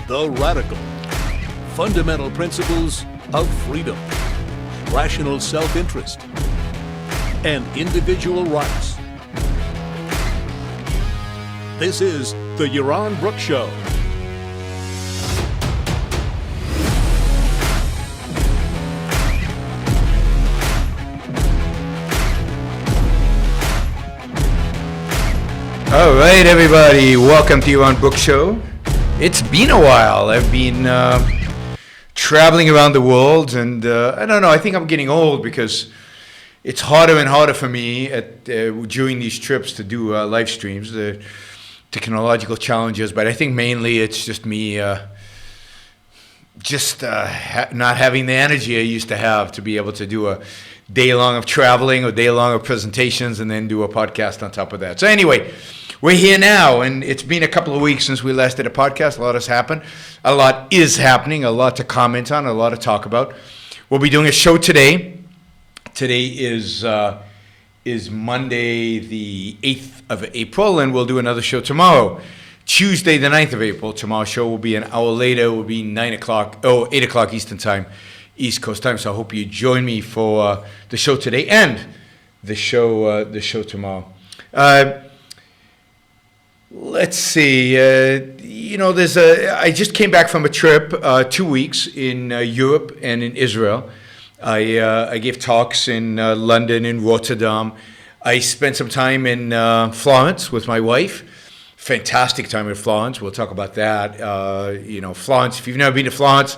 The radical, fundamental principles of freedom, rational self-interest, and individual rights. This is the Yaron Brook Show. All right, everybody, welcome to Yaron Brook Show. It's been a while. I've been traveling around the world, and I don't know, I think I'm getting old because it's harder and harder for me during these trips to do live streams, the technological challenges, but I think mainly it's just me not having the energy I used to have to be able to do a day long of traveling or day long of presentations and then do a podcast on top of that. So anyway, we're here now, and it's been a couple of weeks since we last did a podcast. A lot has happened. A lot is happening, a lot to comment on, a lot to talk about. We'll be doing a show today. Today is Monday the 8th of April, and we'll do another show tomorrow, Tuesday the 9th of April. Tomorrow's show will be an hour later. It will be 8 o'clock Eastern Time, East Coast time. So I hope you join me for the show today and the show tomorrow. Let's see. I just came back from a trip, 2 weeks in Europe and in Israel. I gave talks in London and Rotterdam. I spent some time in Florence with my wife. Fantastic time in Florence. We'll talk about that. Florence, if you've never been to Florence,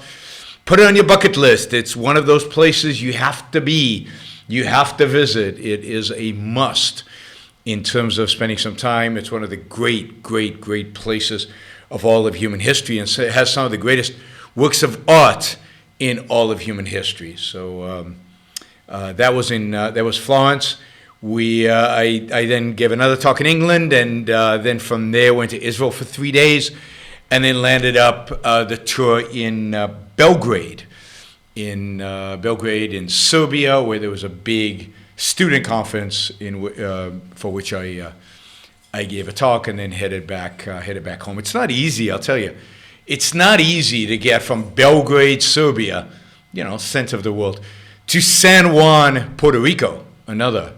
put it on your bucket list. It's one of those places you have to be. You have to visit. It is a must in terms of spending some time. It's one of the great, great, great places of all of human history, and it has some of the greatest works of art in all of human history. So that was Florence. I then gave another talk in England, and then from there went to Israel for 3 days, and then landed up the tour in Belgrade in Serbia, where there was a big student conference for which I gave a talk, and then headed back home. It's not easy, I'll tell you. It's not easy to get from Belgrade, Serbia, center of the world, to San Juan, Puerto Rico, another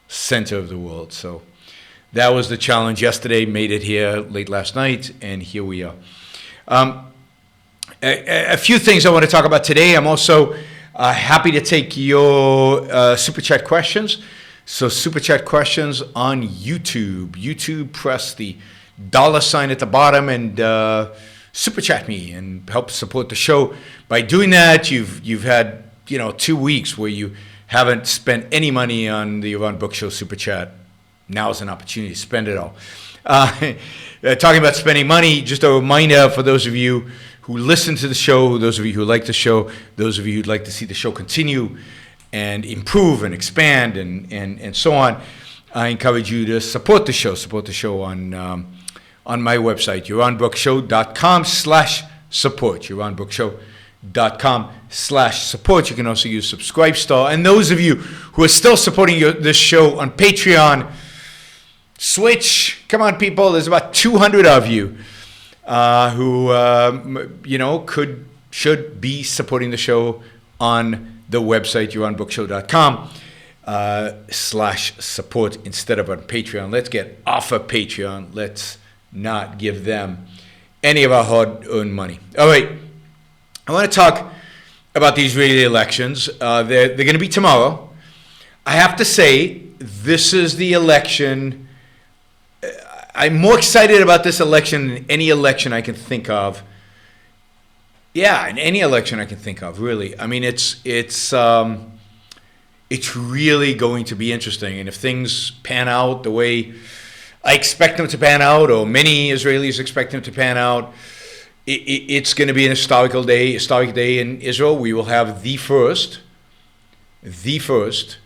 center of the world. So that was the challenge yesterday. Made it here late last night, and here we are. A few things I want to talk about today. I'm also happy to take your SuperChat questions. So SuperChat questions on YouTube. YouTube, press the $ at the bottom and SuperChat me and help support the show. By doing that, you've had 2 weeks where you haven't spent any money on the Yaron Brook Show SuperChat. Now is an opportunity to spend it all. Talking about spending money, just a reminder for those of you who listen to the show, those of you who like the show, those of you who'd like to see the show continue and improve and expand and so on, I encourage you to support the show. Support the show on my website, yaronbrookshow.com/support, yaronbrookshow.com/support. You can also use Subscribe Star. And those of you who are still supporting this show on Patreon, switch. Come on, people. There's about 200 of you who should be supporting the show on the website, yaronbrookshow.com/support instead of on Patreon. Let's get off of Patreon. Let's not give them any of our hard-earned money. All right. I want to talk about the Israeli elections. They're going to be tomorrow. I have to say, this is the election. I'm more excited about this election than any election I can think of. Yeah, in any election I can think of, really. I mean, it's really going to be interesting. And if things pan out the way I expect them to pan out, or many Israelis expect them to pan out, it's going to be an historic day in Israel. We will have the first objectivist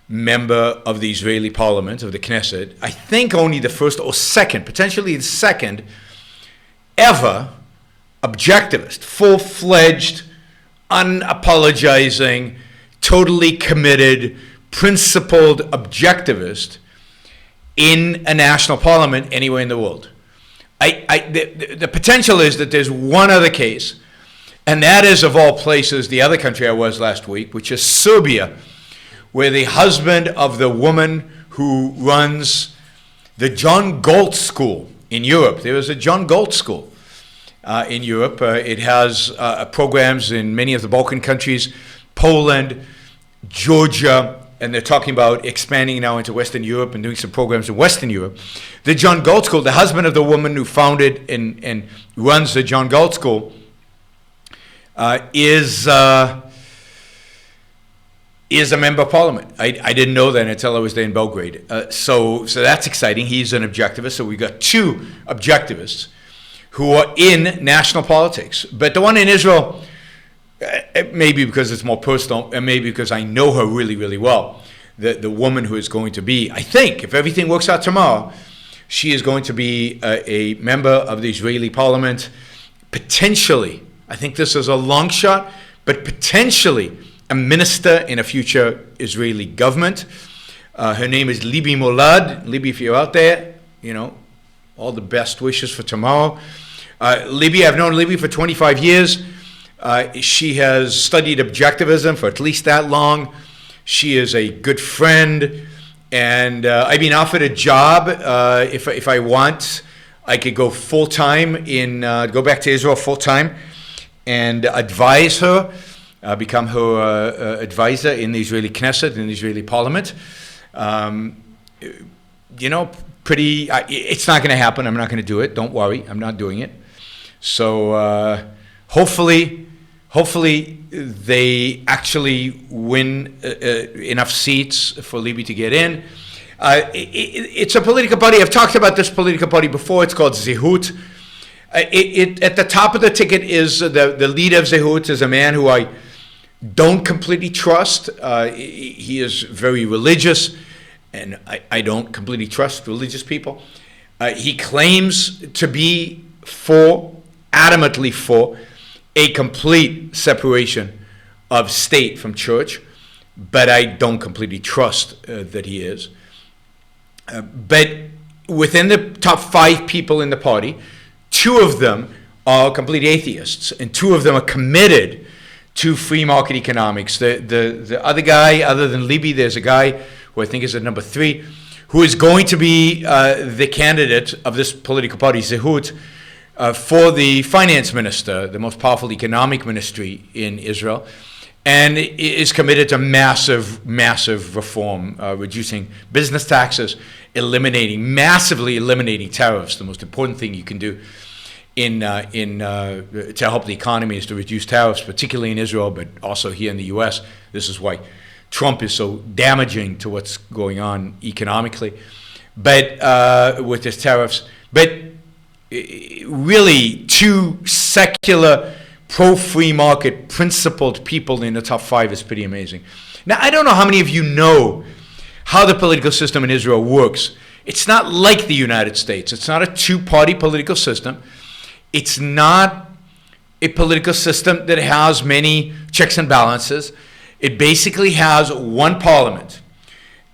member of the Israeli parliament, of the Knesset. I think only the first or second, potentially the second ever objectivist, full-fledged, unapologizing, totally committed, principled objectivist in a national parliament anywhere in the world. The potential is that there's one other case, and that is, of all places, the other country I was last week, which is Serbia, where the husband of the woman who runs the John Galt School in Europe. There is a John Galt School in Europe. It has programs in many of the Balkan countries, Poland, Georgia, and they're talking about expanding now into Western Europe and doing some programs in Western Europe. The John Galt School, the husband of the woman who founded and runs the John Galt School, is a member of parliament. I didn't know that until I was there in Belgrade. So that's exciting. He's an objectivist. So we got two objectivists who are in national politics. But the one in Israel, maybe because it's more personal, and maybe because I know her really, really well, the woman who is going to be, I think, if everything works out tomorrow, she is going to be a member of the Israeli parliament, potentially, I think this is a long shot, but potentially a minister in a future Israeli government. Her name is Libi Molad. Libi, if you're out there, all the best wishes for tomorrow. Libi, I've known Libi for 25 years. She has studied objectivism for at least that long. She is a good friend, and I've been offered a job. If I want, I could go full-time go back to Israel full-time and advise her, become her advisor in the Israeli Knesset, in the Israeli parliament. It's not going to happen. I'm not going to do it. Don't worry. I'm not doing it. So hopefully they actually win enough seats for Libi to get in. It's a political party. I've talked about this political party before. It's called Zehut. At the top of the ticket is the leader of Zehut is a man who I don't completely trust. He is very religious, and I don't completely trust religious people. He claims to be adamantly for a complete separation of state from church, but I don't completely trust that he is. But within the top 5 people in the party, 2 of them are complete atheists, and 2 of them are committed to free market economics. The other guy, other than Libi, there's a guy who I think is at number 3, who is going to be the candidate of this political party, Zehut, for the finance minister, the most powerful economic ministry in Israel, and is committed to massive reform, reducing business taxes, massively eliminating tariffs. The most important thing you can do to help the economy is to reduce tariffs, particularly in Israel, but also here in the U.S. This is why Trump is so damaging to what's going on economically, but with his tariffs. But really, 2 secular, pro-free market, principled people in the top 5 is pretty amazing. Now, I don't know how many of you know how the political system in Israel works. It's not like the United States. It's not a 2-party political system. It's not a political system that has many checks and balances. It basically has one parliament.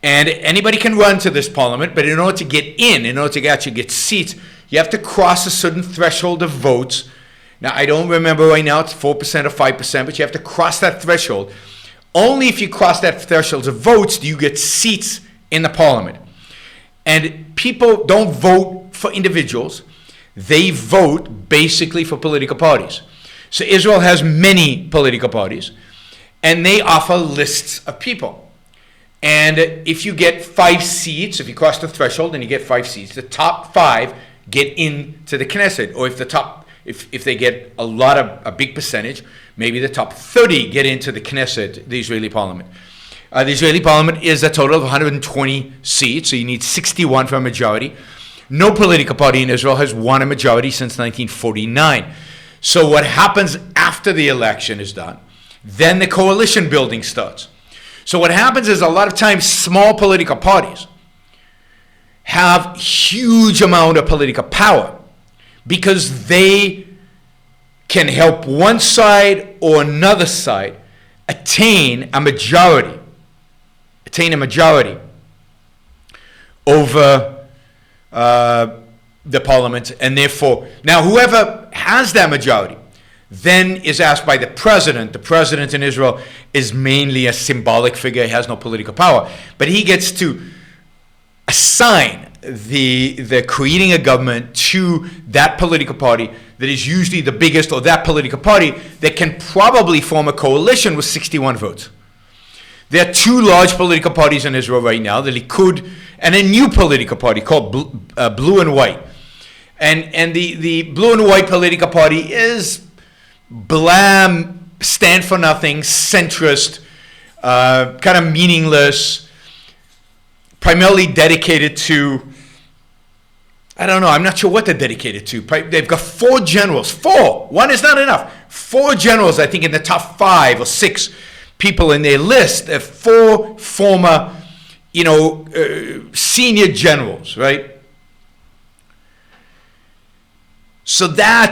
And anybody can run to this parliament, but in order to get in order to actually get seats, you have to cross a certain threshold of votes. Now, I don't remember right now, it's 4% or 5%, but you have to cross that threshold. Only if you cross that threshold of votes do you get seats in the parliament. And people don't vote for individuals. They vote basically for political parties. So Israel has many political parties, and they offer lists of people. And if you get 5 seats, if you cross the threshold and you get 5 seats, the top 5 get into the Knesset, or if they get a big percentage, maybe the top 30 get into the Knesset, the Israeli parliament. The Israeli parliament is a total of 120 seats, so you need 61 for a majority. No political party in Israel has won a majority since 1949. So what happens after the election is done, then the coalition building starts. So what happens is a lot of times small political parties have huge amount of political power because they can help one side or another side attain a majority over the parliament, and therefore, now whoever has that majority then is asked by the president. The president in Israel is mainly a symbolic figure. He has no political power. But he gets to assign the creating a government to that political party that is usually the biggest, or that political party that can probably form a coalition with 61 votes. There are two large political parties in Israel right now, the Likud and a new political party called Blue and White. And the Blue and White political party is blam, stand for nothing, centrist, kind of meaningless, primarily dedicated to, I don't know, I'm not sure what they're dedicated to. They've got 4 generals. 4! One is not enough. 4 generals, I think, in the top 5 or 6 people in their list. They're 4 former, senior generals, right? So they're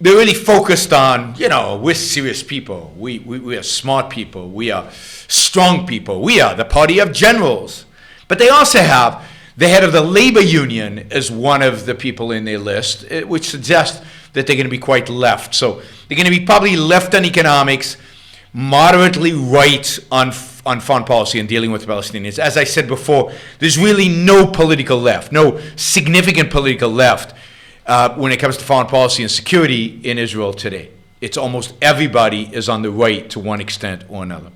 really focused on, we're serious people. We are smart people. We are strong people. We are the party of generals. But they also have the head of the labor union as one of the people in their list, which suggests that they're going to be quite left. So they're going to be probably left on economics, moderately right on foreign policy and dealing with the Palestinians. As I said before, there's really no political left, no significant political left when it comes to foreign policy and security in Israel today. It's almost everybody is on the right to one extent or another.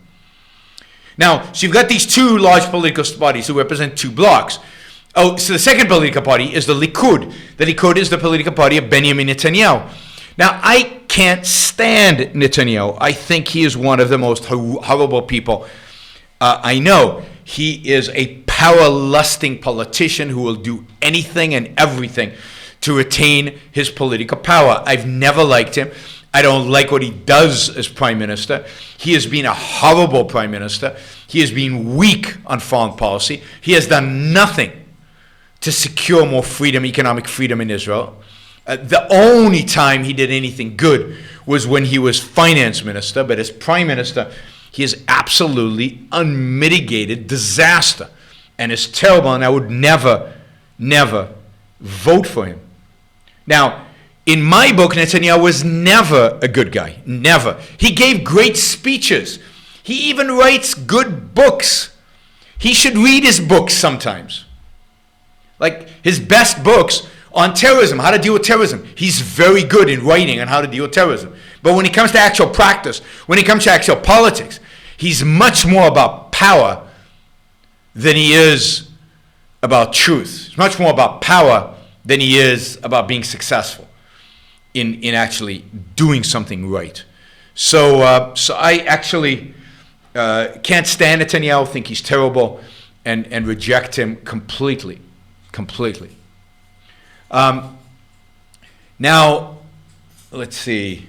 Now, so you've got these 2 large political parties who represent 2 blocks. Oh, so the second political party is the Likud. The Likud is the political party of Benjamin Netanyahu. Now, I can't stand Netanyahu. I think he is one of the most horrible people I know. He is a power-lusting politician who will do anything and everything to retain his political power. I've never liked him. I don't like what he does as prime minister. He has been a horrible prime minister. He has been weak on foreign policy. He has done nothing to secure more freedom, economic freedom in Israel. The only time he did anything good was when he was finance minister, but as prime minister, he is absolutely unmitigated disaster and is terrible, and I would never vote for him. Now, in my book, Netanyahu was never a good guy. Never. He gave great speeches. He even writes good books. He should read his books sometimes. Like his best books on terrorism, how to deal with terrorism. He's very good in writing on how to deal with terrorism. But when it comes to actual practice, when it comes to actual politics, he's much more about power than he is about truth. He's much more about power than he is about being successful in actually doing something right. So I actually can't stand Netanyahu, think he's terrible, and reject him completely. Now, let's see.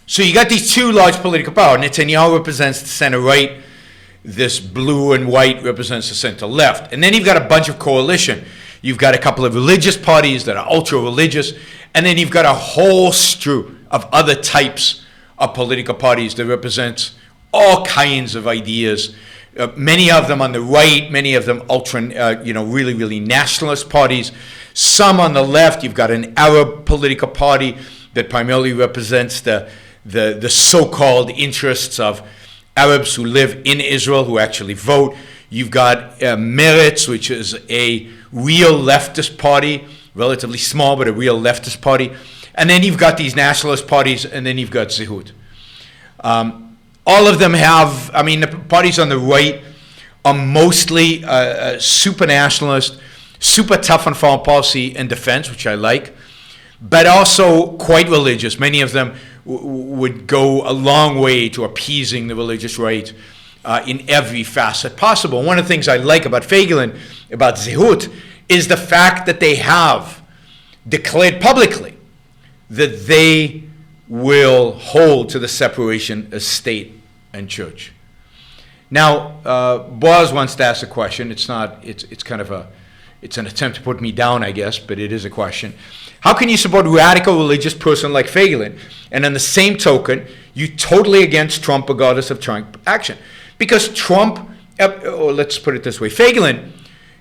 So you got these 2 large political power. Netanyahu represents the center right. This Blue and White represents the center left. And then you've got a bunch of coalition. You've got a couple of religious parties that are ultra-religious. And then you've got a whole slew of other types of political parties that represent all kinds of ideas. Many of them on the right, many of them really nationalist parties. Some on the left, you've got an Arab political party that primarily represents the so-called interests of Arabs who live in Israel, who actually vote. You've got Meretz, which is a real leftist party, relatively small, but a real leftist party. And then you've got these nationalist parties, and then you've got Zehut. All of them have, the parties on the right are mostly super nationalist, super tough on foreign policy and defense, which I like, but also quite religious. Many of them would go a long way to appeasing the religious right in every facet possible. One of the things I like about Feigelin, about Zehut, is the fact that they have declared publicly that they will hold to the separation of state and church. Now, Boaz wants to ask a question. It's an attempt to put me down, I guess, but it is a question. How can you support a radical religious person like Feigelin, and on the same token, you totally against Trump regardless of Trump action? Because Trump, or let's put it this way, Feigelin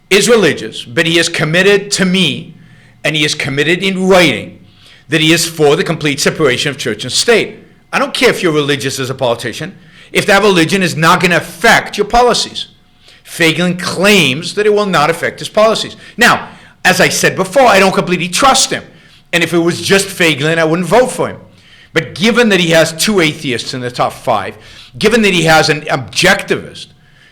is religious, but he is committed to me and he is committed in writing that he is for the complete separation of church and state. I don't care if you're religious as a politician, if that religion is not going to affect your policies. Feiglin claims that it will not affect his policies. Now, as I said before, I don't completely trust him. And if it was just Feiglin, I wouldn't vote for him. But given that he has two atheists in the top 5, given that he has an objectivist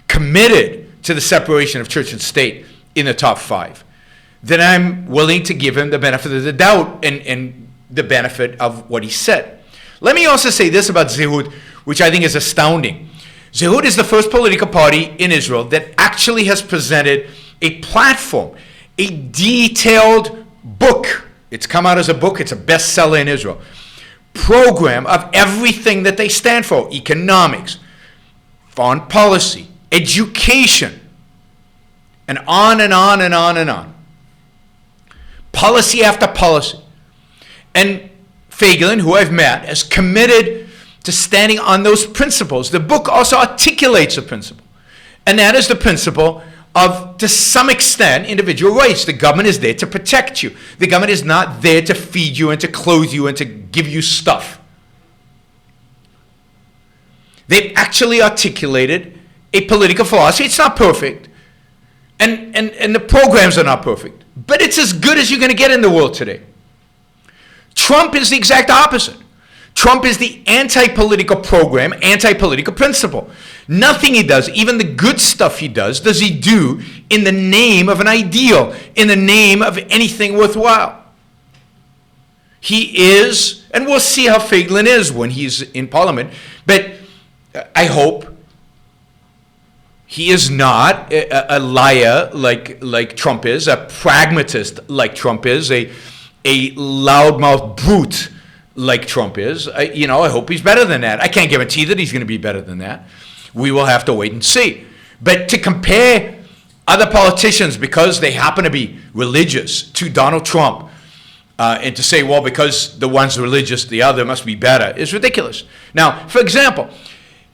committed to the separation of church and state in the top 5, then I'm willing to give him the benefit of the doubt and the benefit of what he said. Let me also say this about Zehut, which I think is astounding. Zehut is the first political party in Israel that actually has presented a platform, a detailed book. It's come out as a book. It's a bestseller in Israel. Program of everything that they stand for: economics, foreign policy, education, and on and on and on and on. Policy after policy. And Feiglin, who I've met, is committed to standing on those principles. The book also articulates a principle, and that is the principle of, to some extent, individual rights. The government is there to protect you. The government is not there to feed you and to clothe you and to give you stuff. They've actually articulated a political philosophy. It's not perfect, and the programs are not perfect, but it's as good as you're going to get in the world today. Trump is the exact opposite. Trump is the anti-political program, anti-political principle. Nothing he does, even the good stuff he does he do in the name of an ideal, in the name of anything worthwhile. He is, and we'll see how Feiglin is when he's in parliament, but I hope he is not a liar like Trump is, a pragmatist like Trump is, a loudmouth brute like Trump is. I hope he's better than that. I can't guarantee that he's going to be better than that. We will have to wait and see. But to compare other politicians because they happen to be religious to Donald Trump, and to say, well, because the one's religious, the other must be better, is ridiculous. Now, for example,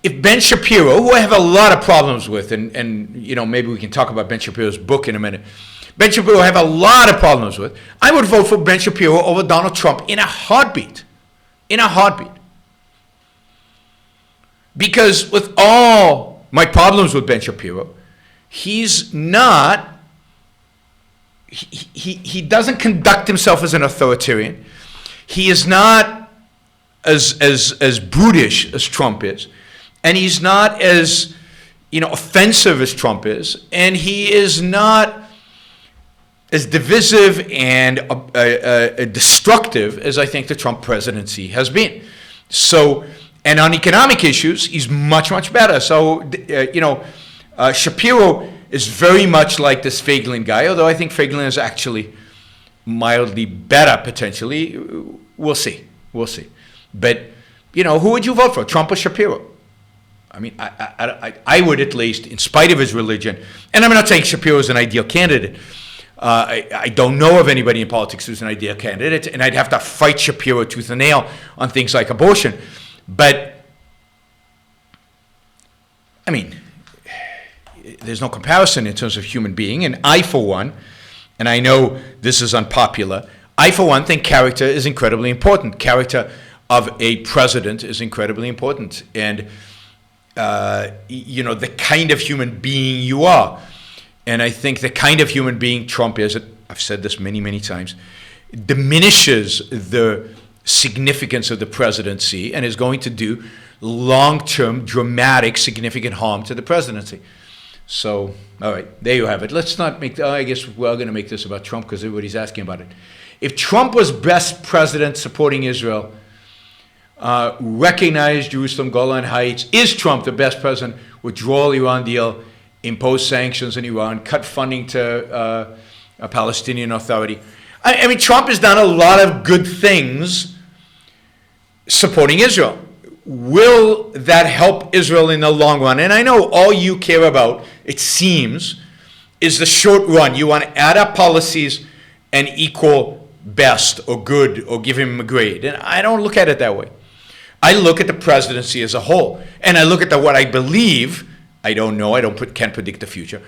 if Ben Shapiro, who I have a lot of problems with, and maybe we can talk about Ben Shapiro's book in a minute, Ben Shapiro I have a lot of problems with, I would vote for Ben Shapiro over Donald Trump in a heartbeat. In a heartbeat. Because with all my problems with Ben Shapiro, he's not, he doesn't conduct himself as an authoritarian. He is not as brutish as Trump is. And he's not as, offensive as Trump is. And he is not as divisive and destructive as I think the Trump presidency has been. So, and on economic issues, he's much, much better. So, Shapiro is very much like this Feiglin guy, although I think Feiglin is actually mildly better, potentially. We'll see. We'll see. But, who would you vote for, Trump or Shapiro? I mean, I would, at least, in spite of his religion, and I'm not saying Shapiro is an ideal candidate. I don't know of anybody in politics who's an ideal candidate, and I'd have to fight Shapiro tooth and nail on things like abortion. But, I mean, there's no comparison in terms of human being, and I, for one, and I know this is unpopular, I, for one, think character is incredibly important. Character of a president is incredibly important, and, the kind of human being you are. And I think the kind of human being Trump is, I've said this many, many times, diminishes the significance of the presidency and is going to do long-term, dramatic, significant harm to the presidency. So, all right, there you have it. Let's not make, I guess we're going to make this about Trump because everybody's asking about it. If Trump was best president supporting Israel, recognize Jerusalem, Golan Heights, is Trump the best president? Withdraw Iran deal, impose sanctions on Iran, cut funding to a Palestinian Authority. I mean, Trump has done a lot of good things supporting Israel. Will that help Israel in the long run? And I know all you care about, it seems, is the short run. You want to add up policies and equal best or good or give him a grade. And I don't look at it that way. I look at the presidency as a whole. And I look at what I believe, I don't know, can't predict the future,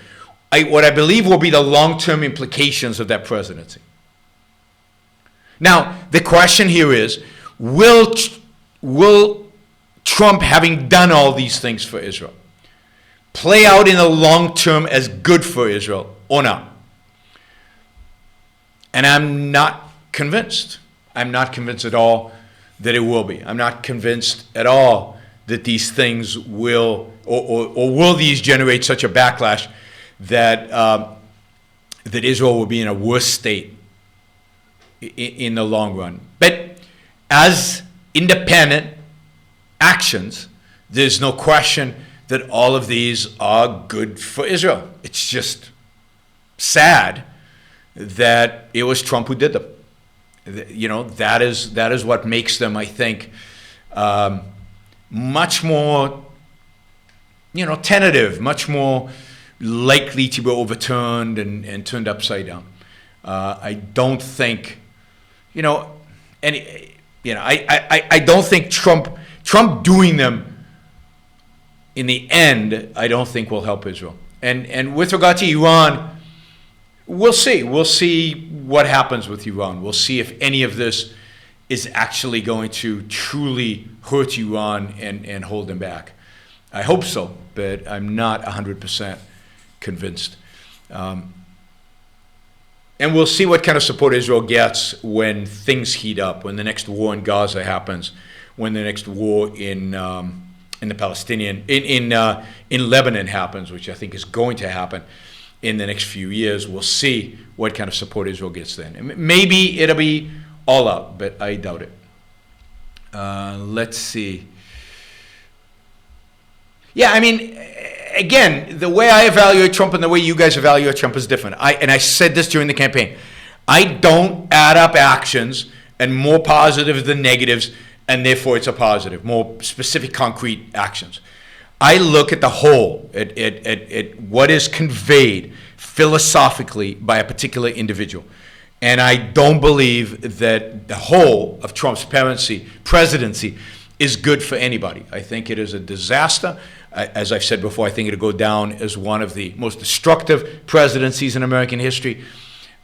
what I believe will be the long-term implications of that presidency. Now, the question here is, will Trump, having done all these things for Israel, play out in the long term as good for Israel or not? And I'm not convinced. I'm not convinced at all that it will be. I'm not convinced at all that these things will, or will these generate such a backlash that that Israel will be in a worse state in the long run. But as independent actions, there's no question that all of these are good for Israel. It's just sad that it was Trump who did them. You know, that is what makes them, I think, much more, tentative, much more likely to be overturned and turned upside down. I don't think, I don't think Trump doing them in the end, I don't think will help Israel. And with regard to Iran, we'll see. We'll see what happens with Iran. We'll see if any of this is actually going to truly hurt Iran and hold them back. I hope so, but I'm not 100% convinced. And we'll see what kind of support Israel gets when things heat up, when the next war in Gaza happens, when the next war in the Palestinian in Lebanon happens, which I think is going to happen in the next few years. We'll see what kind of support Israel gets then. Maybe it'll be all out, but I doubt it. Let's see. Yeah, I mean, again, the way I evaluate Trump and the way you guys evaluate Trump is different. I said this during the campaign. I don't add up actions and more positives than negatives, and therefore it's a positive, more specific, concrete actions. I look at the whole, at what is conveyed philosophically by a particular individual. And I don't believe that the whole of Trump's presidency is good for anybody. I think it is a disaster. As I've said before, I think it'll go down as one of the most destructive presidencies in American history,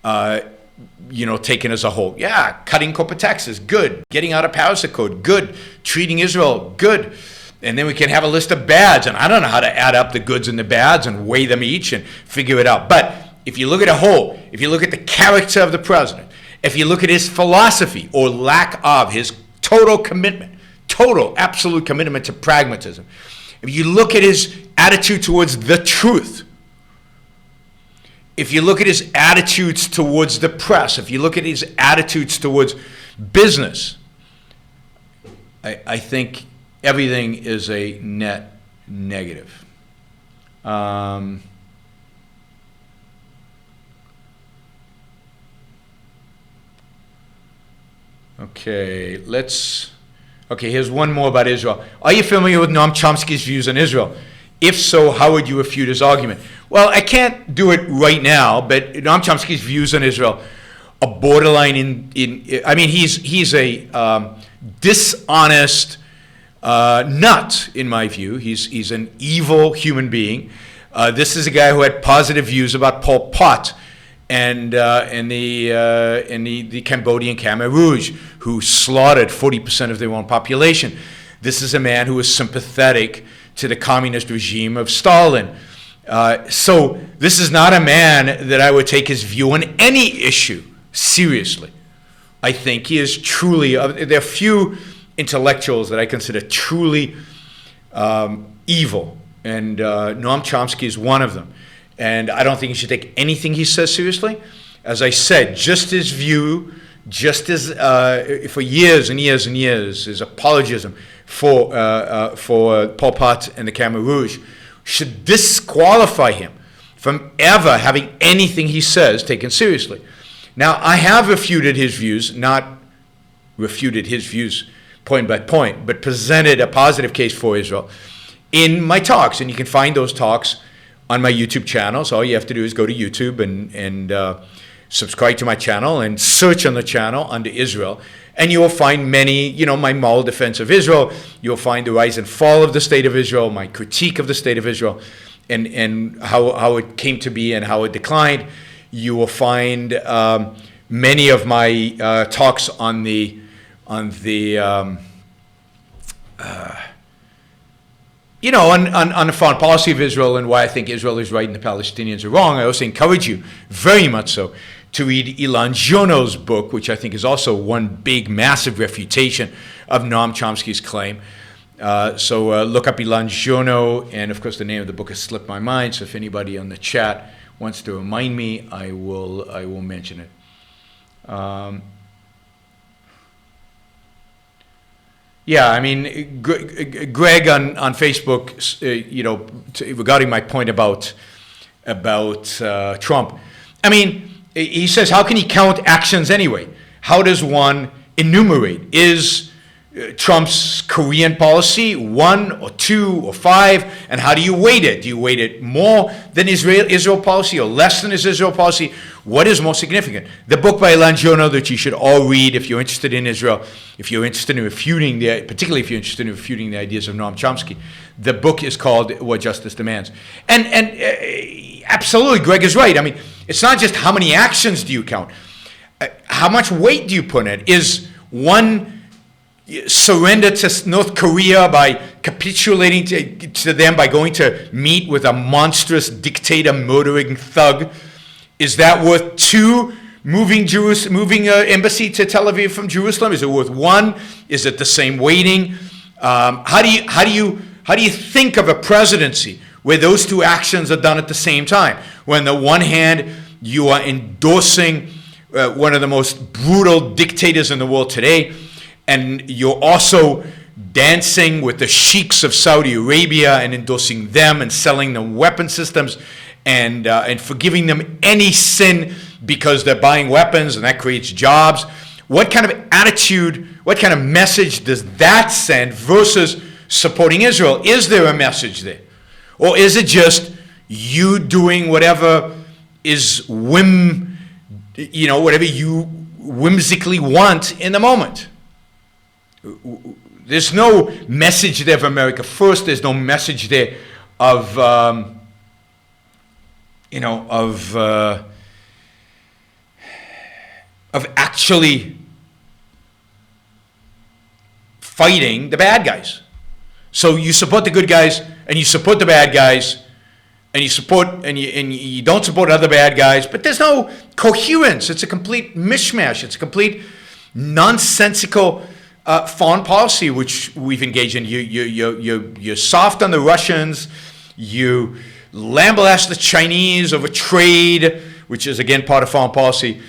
taken as a whole. Yeah, cutting corporate taxes, good. Getting out of Paris Accord, good. Treating Israel, good. And then we can have a list of bads, and I don't know how to add up the goods and the bads and weigh them each and figure it out. But if you look at a whole, if you look at the character of the president, if you look at his philosophy or lack of, his total absolute commitment to pragmatism, if you look at his attitude towards the truth, if you look at his attitudes towards the press, if you look at his attitudes towards business, I think everything is a net negative. Okay, here's one more about Israel. Are you familiar with Noam Chomsky's views on Israel? If so, how would you refute his argument? Well, I can't do it right now, but Noam Chomsky's views on Israel are borderline he's a dishonest nut, in my view. He's an evil human being. This is a guy who had positive views about Pol Pot and the Cambodian Khmer Rouge, who slaughtered 40% of their own population. This is a man who was sympathetic to the communist regime of Stalin. So this is not a man that I would take his view on any issue seriously. I think he is truly, there are few intellectuals that I consider truly evil, and Noam Chomsky is one of them. And I don't think you should take anything he says seriously. As I said, just his view, just as for years and years and years, his apologism for Pol Pot and the Khmer Rouge should disqualify him from ever having anything he says taken seriously. Now, I have refuted his views, not refuted his views point by point, but presented a positive case for Israel in my talks. And you can find those talks on my YouTube channel. So all you have to do is go to YouTube and subscribe to my channel and search on the channel under Israel. And you will find many, my moral defense of Israel. You'll find the rise and fall of the state of Israel, my critique of the state of Israel, and how it came to be and how it declined. You will find many of my talks on the on the foreign policy of Israel and why I think Israel is right and the Palestinians are wrong, I also encourage you, very much so, to read Ilan Jono's book, which I think is also one big, massive refutation of Noam Chomsky's claim. So look up Ilan Jono, and of course the name of the book has slipped my mind, so if anybody on the chat wants to remind me, I will mention it. Yeah, I mean, Greg on Facebook, regarding my point about Trump. I mean, he says, how can he count actions anyway? How does one enumerate? Is Trump's Korean policy 1 or 2 or 5? And how do you weight it? Do you weight it more than Israel policy or less than his Israel policy? What is more significant? The book by Ilan Jono that you should all read if you're interested in Israel, if you're interested in refuting particularly if you're interested in refuting the ideas of Noam Chomsky. The book is called What Justice Demands. And absolutely, Greg is right. I mean, it's not just how many actions do you count. How much weight do you put in it? Is one surrender to North Korea by capitulating to them by going to meet with a monstrous dictator murdering thug? Is that worth 2 moving embassy to Tel Aviv from Jerusalem? Is it worth 1? Is it the same weighting? How do you think of a presidency where those 2 actions are done at the same time? When on the one hand you are endorsing one of the most brutal dictators in the world today, and you're also dancing with the sheiks of Saudi Arabia and endorsing them and selling them weapon systems and forgiving them any sin because they're buying weapons and that creates jobs. What kind of attitude, what kind of message does that send versus supporting Israel? Is there a message there? Or is it just you doing whatever is whatever you whimsically want in the moment? There's no message there of America first. There's no message there of actually fighting the bad guys. So you support the good guys and you support the bad guys and you don't support other bad guys, but there's no coherence. It's a complete mishmash. It's a complete nonsensical foreign policy which we've engaged in. You're soft on the Russians. You lambaste the Chinese over trade, which is again part of foreign policy.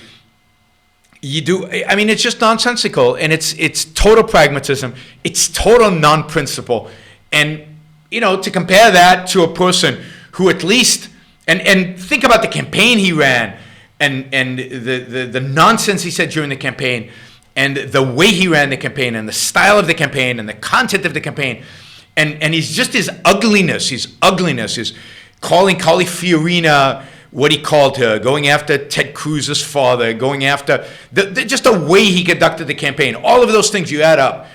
It's just nonsensical, and it's total pragmatism. It's total non-principle. And to compare that to a person who at least and think about the campaign he ran and the nonsense he said during the campaign and the way he ran the campaign and the style of the campaign and the content of the campaign and his ugliness, his calling Carly Fiorina what he called her, going after Ted Cruz's father, going after just the way he conducted the campaign. All of those things you add up.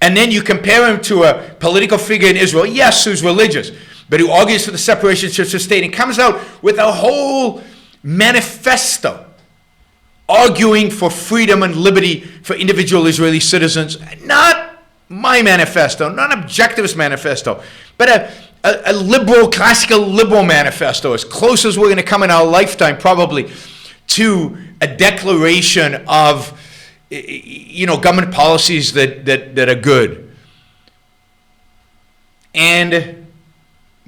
And then you compare him to a political figure in Israel, yes, who's religious, but who argues for the separation of church and state and comes out with a whole manifesto arguing for freedom and liberty for individual Israeli citizens. Not my manifesto, not an objectivist manifesto, but a liberal, classical liberal manifesto, as close as we're going to come in our lifetime probably to a declaration of government policies that are good. And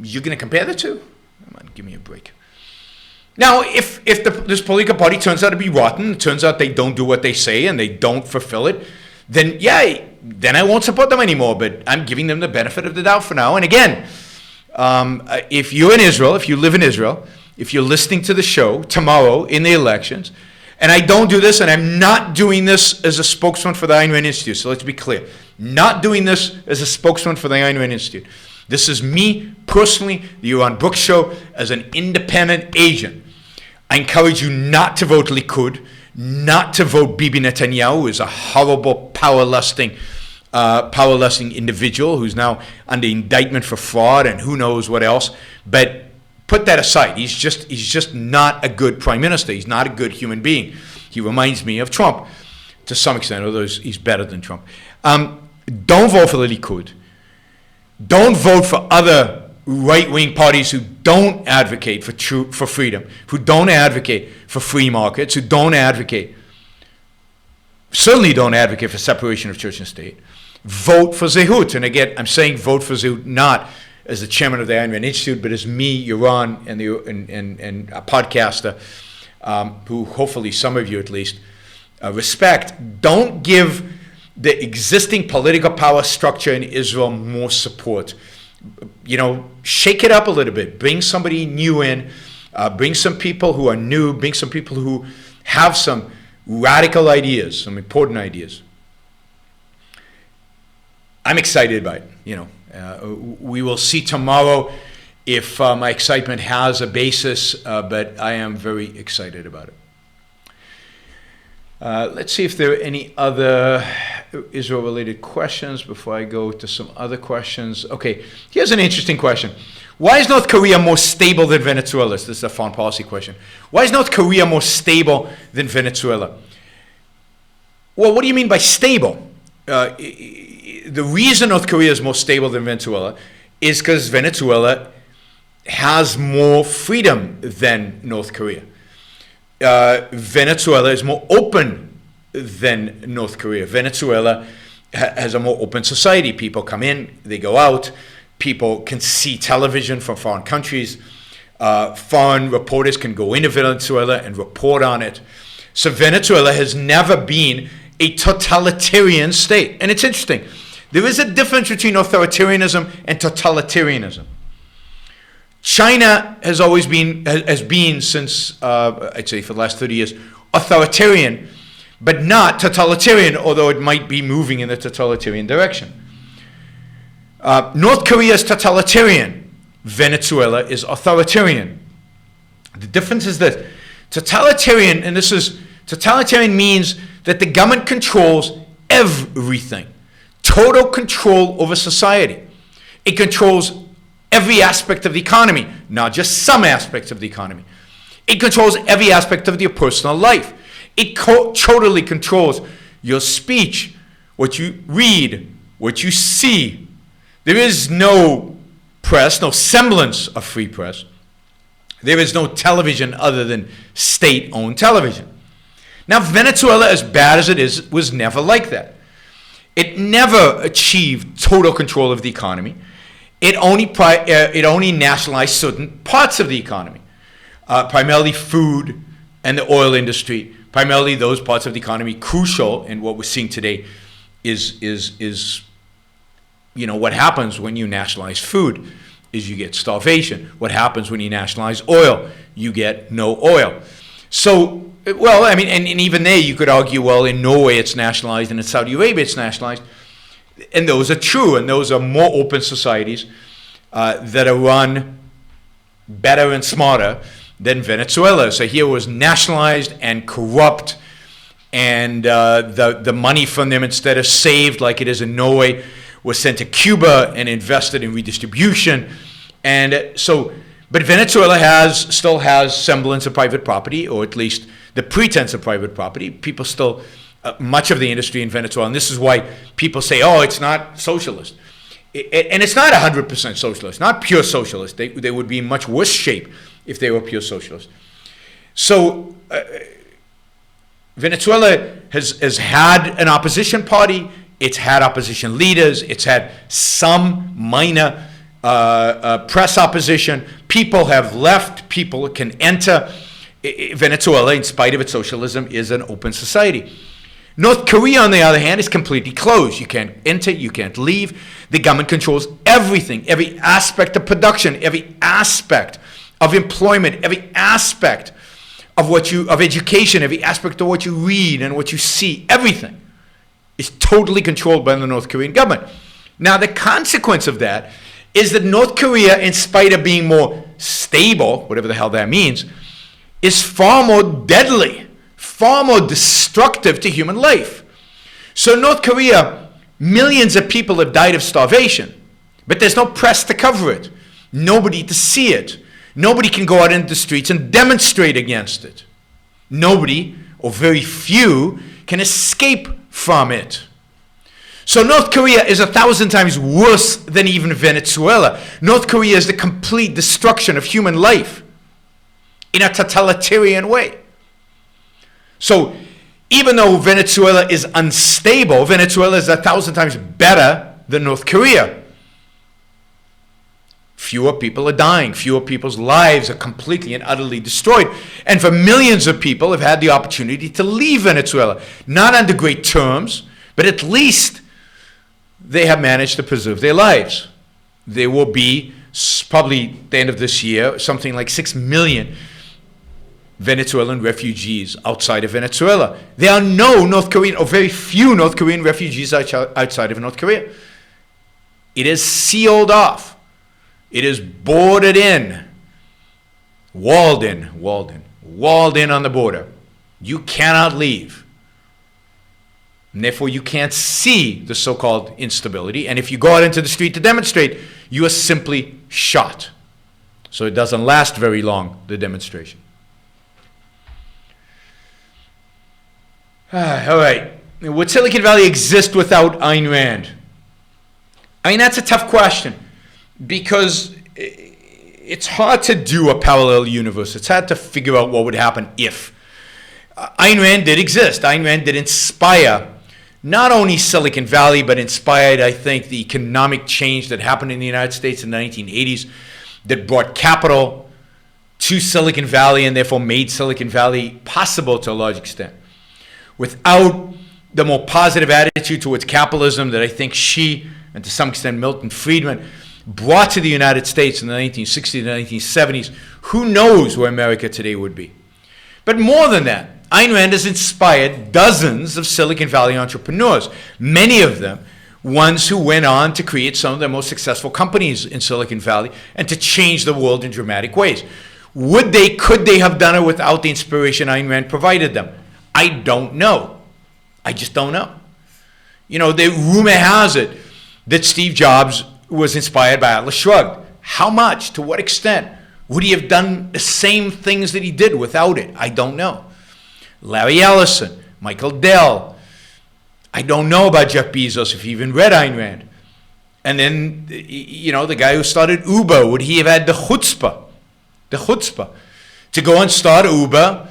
you're going to compare the two? Come on, give me a break. Now, if this political party turns out to be rotten, it turns out they don't do what they say and they don't fulfill it, then I won't support them anymore. But I'm giving them the benefit of the doubt for now. And again, if you're in Israel, if you live in Israel, if you're listening to the show tomorrow in the elections, and I don't do this, and I'm not doing this as a spokesman for the Ayn Rand Institute, so let's be clear. Not doing this as a spokesman for the Ayn Rand Institute. This is me personally, the Yaron Brook Show, as an independent agent. I encourage you not to vote Likud, not to vote Bibi Netanyahu, who is a horrible, power-lusting individual who's now under indictment for fraud and who knows what else. But put that aside. He's just not a good prime minister. He's not a good human being. He reminds me of Trump to some extent, although he's better than Trump. Don't vote for the Likud. Don't vote for other right-wing parties who don't advocate for freedom, who don't advocate for free markets, who certainly don't advocate for separation of church and state. Vote for Zehut. And again, I'm saying vote for Zehut not as the chairman of the Ayn Rand Institute, but as me, Yaron, and a podcaster who hopefully some of you at least respect. Don't give the existing political power structure in Israel more support. Shake it up a little bit. Bring somebody new in. Bring some people who are new. Bring some people who have some radical ideas, some important ideas. I'm excited about it. We will see tomorrow if my excitement has a basis, but I am very excited about it. Let's see if there are any other Israel-related questions before I go to some other questions. Okay, here's an interesting question. Why is North Korea more stable than Venezuela? This is a foreign policy question. Why is North Korea more stable than Venezuela? Well, what do you mean by stable? The reason North Korea is more stable than Venezuela is because Venezuela has more freedom than North Korea. Venezuela is more open than North Korea. Venezuela has a more open society. People come in, they go out. People can see television from foreign countries. Foreign reporters can go into Venezuela and report on it. So Venezuela has never been a totalitarian state. And it's interesting. There is a difference between authoritarianism and totalitarianism. China has been since, I'd say for the last 30 years, authoritarian, but not totalitarian, although it might be moving in the totalitarian direction. North Korea is totalitarian. Venezuela is authoritarian. The difference is that totalitarian, totalitarian means that the government controls everything. Total control over society. It controls every aspect of the economy, not just some aspects of the economy. It controls every aspect of your personal life. It totally controls your speech, what you read, what you see. There is no press, no semblance of free press. There is no television other than state-owned television. Now, Venezuela, as bad as it is, was never like that. It never achieved total control of the economy. It only nationalized certain parts of the economy, primarily food and the oil industry. Primarily those parts of the economy crucial, and what we're seeing today is what happens when you nationalize food is you get starvation. What happens when you nationalize oil? You get no oil. So, and even there you could argue, well, in Norway it's nationalized and in Saudi Arabia it's nationalized. And those are true, and those are more open societies that are run better and smarter than Venezuela. So here was nationalized and corrupt, and the money from them, instead of saved like it is in Norway, was sent to Cuba and invested in redistribution. And so, but Venezuela still has semblance of private property, or at least the pretense of private property. People still, much of the industry in Venezuela, and this is why people say, oh, it's not socialist. And it's not 100% socialist, not pure socialist. They would be in much worse shape if they were pure socialist. So Venezuela has had an opposition party. It's had opposition leaders. It's had some minor press opposition. People have left. People can enter. Venezuela, in spite of its socialism, is an open society. North Korea, on the other hand, is completely closed. You can't enter, you can't leave. The government controls everything, every aspect of production, every aspect of employment, every aspect of education, every aspect of what you read and what you see. Everything is totally controlled by the North Korean government. Now, the consequence of that is that North Korea, in spite of being more stable, whatever the hell that means, is far more deadly, far more destructive to human life. So North Korea, millions of people have died of starvation, but there's no press to cover it, nobody to see it. Nobody can go out into the streets and demonstrate against it. Nobody or very few, can escape from it. So North Korea is 1,000 times worse than even Venezuela. North Korea is the complete destruction of human life in a totalitarian way. So even though Venezuela is unstable, Venezuela is 1,000 times better than North Korea. Fewer people are dying. Fewer people's lives are completely and utterly destroyed. And for millions of people have had the opportunity to leave Venezuela. Not under great terms, but at least they have managed to preserve their lives. There will be, probably at the end of this year, something like 6 million Venezuelan refugees outside of Venezuela. There are no North Korean, or very few North Korean refugees outside of North Korea. It is sealed off. It is bordered in, walled in on the border. You cannot leave. And therefore, you can't see the so-called instability. And if you go out into the street to demonstrate, you are simply shot. So it doesn't last very long, the demonstration. All right. Would Silicon Valley exist without Ayn Rand? I mean, that's a tough question because it's hard to do a parallel universe. It's hard to figure out what would happen if. Ayn Rand did exist. Ayn Rand did inspire not only Silicon Valley, but inspired, I think, the economic change that happened in the United States in the 1980s that brought capital to Silicon Valley and therefore made Silicon Valley possible to a large extent. Without the more positive attitude towards capitalism that I think she, and to some extent Milton Friedman, brought to the United States in the 1960s and 1970s, who knows where America today would be. But more than that, Ayn Rand has inspired dozens of Silicon Valley entrepreneurs, many of them ones who went on to create some of the most successful companies in Silicon Valley and to change the world in dramatic ways. Could they have done it without the inspiration Ayn Rand provided them? I don't know. I just don't know. You know, the rumor has it that Steve Jobs was inspired by Atlas Shrugged. How much? To what extent? Would he have done the same things that he did without it? I don't know. Larry Ellison, Michael Dell. I don't know about Jeff Bezos if he even read Ayn Rand. And then, you know, the guy who started Uber, would he have had the chutzpah to go and start Uber,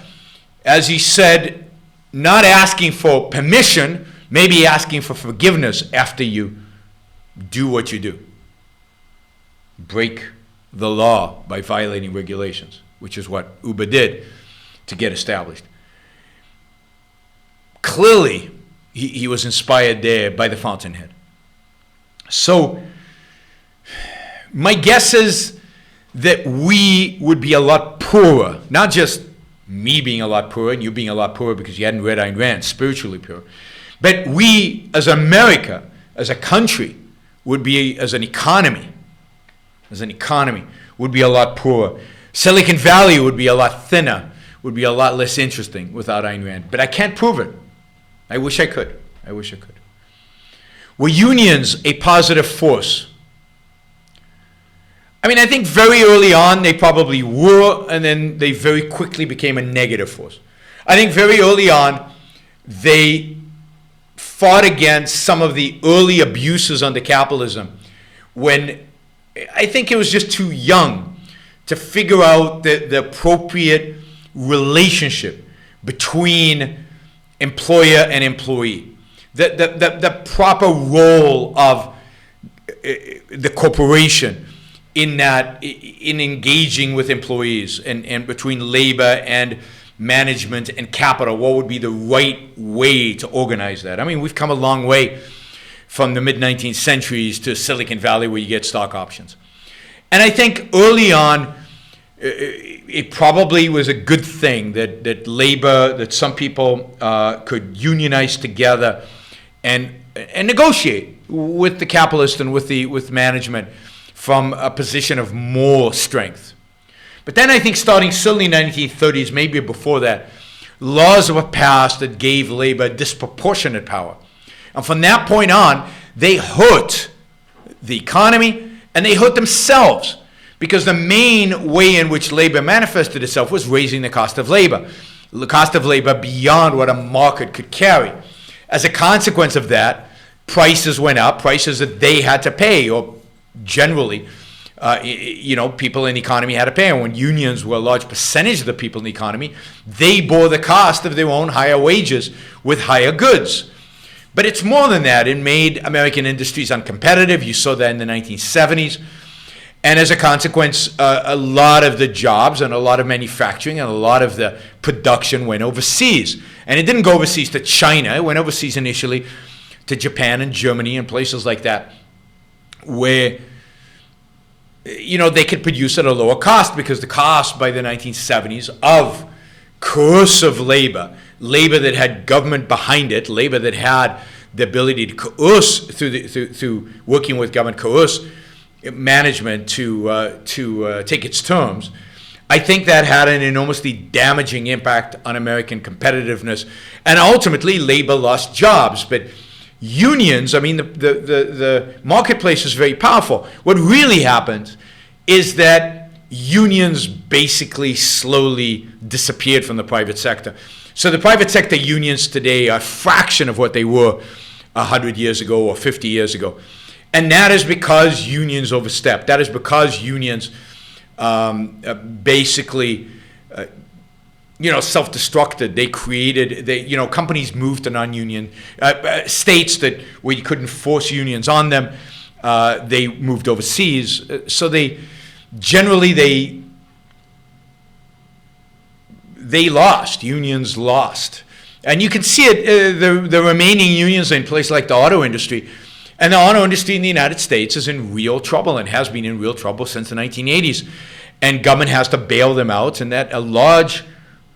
as he said, not asking for permission, maybe asking for forgiveness after you do what you do. Break the law by violating regulations, which is what Uber did to get established. Clearly, he was inspired there by the fountainhead. So, my guess is that we would be a lot poorer, not just me being a lot poorer and you being a lot poorer because you hadn't read Ayn Rand, spiritually poorer, but we as America, as a country, would be, as an economy, would be a lot poorer. Silicon Valley would be a lot thinner, would be a lot less interesting without Ayn Rand. But I can't prove it. I wish I could. Were unions a positive force? I mean, I think very early on they probably were, and then they very quickly became a negative force. I think very early on they fought against some of the early abuses under capitalism when I think it was just too young to figure out the appropriate relationship between employer and employee, the proper role of the corporation in engaging with employees and between labor and management and capital. What would be the right way to organize that? I mean, we've come a long way from the mid-19th centuries to Silicon Valley where you get stock options. And I think early on, it probably was a good thing that labor, that some people could unionize together and negotiate with the capitalist and with management from a position of more strength. But then I think starting certainly in the 1930s, maybe before that, laws were passed that gave labor disproportionate power. And from that point on, they hurt the economy and they hurt themselves, because the main way in which labor manifested itself was raising the cost of labor. the cost of labor beyond what a market could carry. As a consequence of that, prices went up, prices that they had to pay, or generally, people in the economy had to pay. And when unions were a large percentage of the people in the economy, they bore the cost of their own higher wages with higher goods. But it's more than that. It made American industries uncompetitive. You saw that in the 1970s. And as a consequence, a lot of the jobs and a lot of manufacturing and a lot of the production went overseas. And it didn't go overseas to China. It went overseas initially to Japan and Germany and places like that, where they could produce at a lower cost, because the cost by the 1970s of coercive labor that had government behind it, labor that had the ability to coerce through working with government, coerce management to take its terms. I think that had an enormously damaging impact on American competitiveness, and ultimately labor lost jobs. But unions, the marketplace is very powerful. What really happened is that unions basically slowly disappeared from the private sector. So the private sector unions today are a fraction of what they were 100 years ago or 50 years ago. And that is because unions overstepped. That is because unions basically self-destructed. They created, companies moved to non-union states where you couldn't force unions on them. They moved overseas. So they lost. Unions lost. And you can see it, the remaining unions in places like the auto industry. And the auto industry in the United States is in real trouble and has been in real trouble since the 1980s. And government has to bail them out, and that a large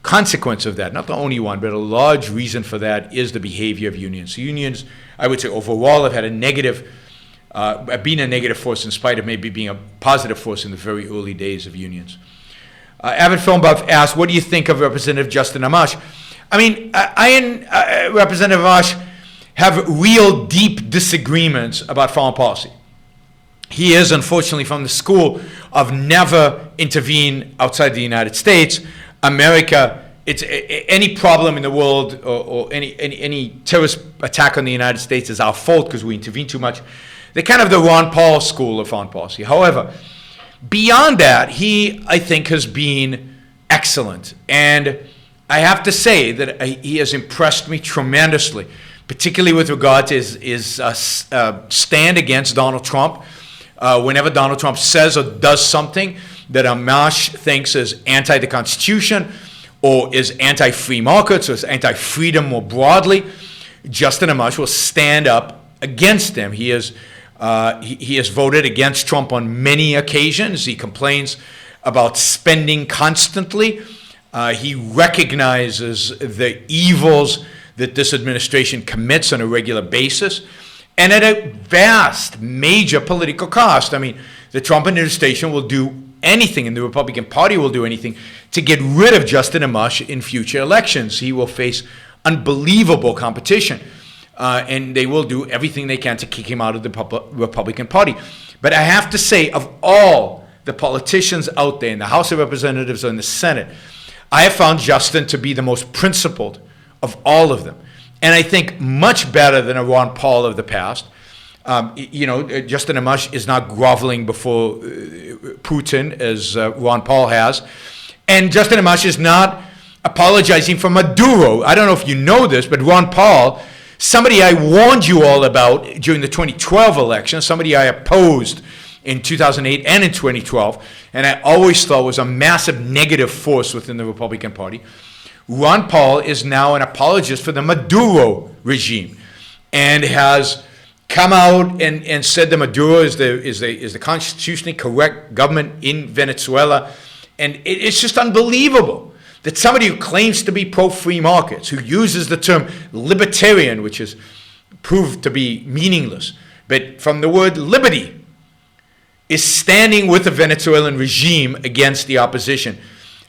consequence of that, not the only one, but a large reason for that is the behavior of unions. So unions, I would say overall, have had been a negative force in spite of maybe being a positive force in the very early days of unions. Avid Film Buff asked, what do you think of Representative Justin Amash? I and Representative Amash have real deep disagreements about foreign policy. He is, unfortunately, from the school of never intervene outside the United States. America, it's any problem in the world or any terrorist attack on the United States is our fault because we intervene too much. They're kind of the Ron Paul school of foreign policy. However, beyond that, he, I think, has been excellent. And I have to say that he has impressed me tremendously, particularly with regard to his stand against Donald Trump. Whenever Donald Trump says or does something that Amash thinks is anti the Constitution or is anti-free markets or is anti-freedom more broadly, Justin Amash will stand up against him. He has voted against Trump on many occasions. He complains about spending constantly. He recognizes the evils that this administration commits on a regular basis, and at a vast, major political cost. The Trump administration will do anything, and the Republican Party will do anything to get rid of Justin Amash in future elections. He will face unbelievable competition, and they will do everything they can to kick him out of the Republican Party. But I have to say, of all the politicians out there in the House of Representatives or in the Senate, I have found Justin to be the most principled of all of them. And I think much better than a Ron Paul of the past. Justin Amash is not groveling before Putin as Ron Paul has. And Justin Amash is not apologizing for Maduro. I don't know if you know this, but Ron Paul, somebody I warned you all about during the 2012 election, somebody I opposed in 2008 and in 2012, and I always thought was a massive negative force within the Republican Party. Ron Paul is now an apologist for the Maduro regime and has come out and said that Maduro is the constitutionally correct government in Venezuela. And it's just unbelievable that somebody who claims to be pro-free markets, who uses the term libertarian, which is proved to be meaningless, but from the word liberty, is standing with the Venezuelan regime against the opposition.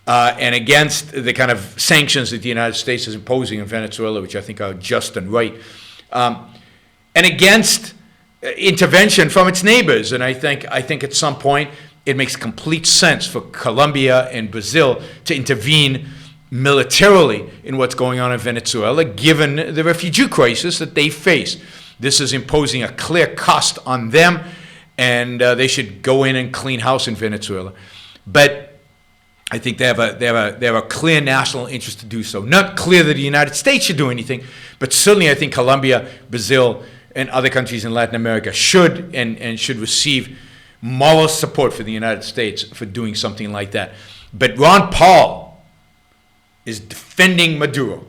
And against the kind of sanctions that the United States is imposing in Venezuela, which I think are just and right, and against intervention from its neighbors. And I think at some point it makes complete sense for Colombia and Brazil to intervene militarily in what's going on in Venezuela, given the refugee crisis that they face. This is imposing a clear cost on them, and they should go in and clean house in Venezuela. But I think they have a clear national interest to do so. Not clear that the United States should do anything, but certainly I think Colombia, Brazil, and other countries in Latin America should and should receive moral support for the United States for doing something like that. But Ron Paul is defending Maduro.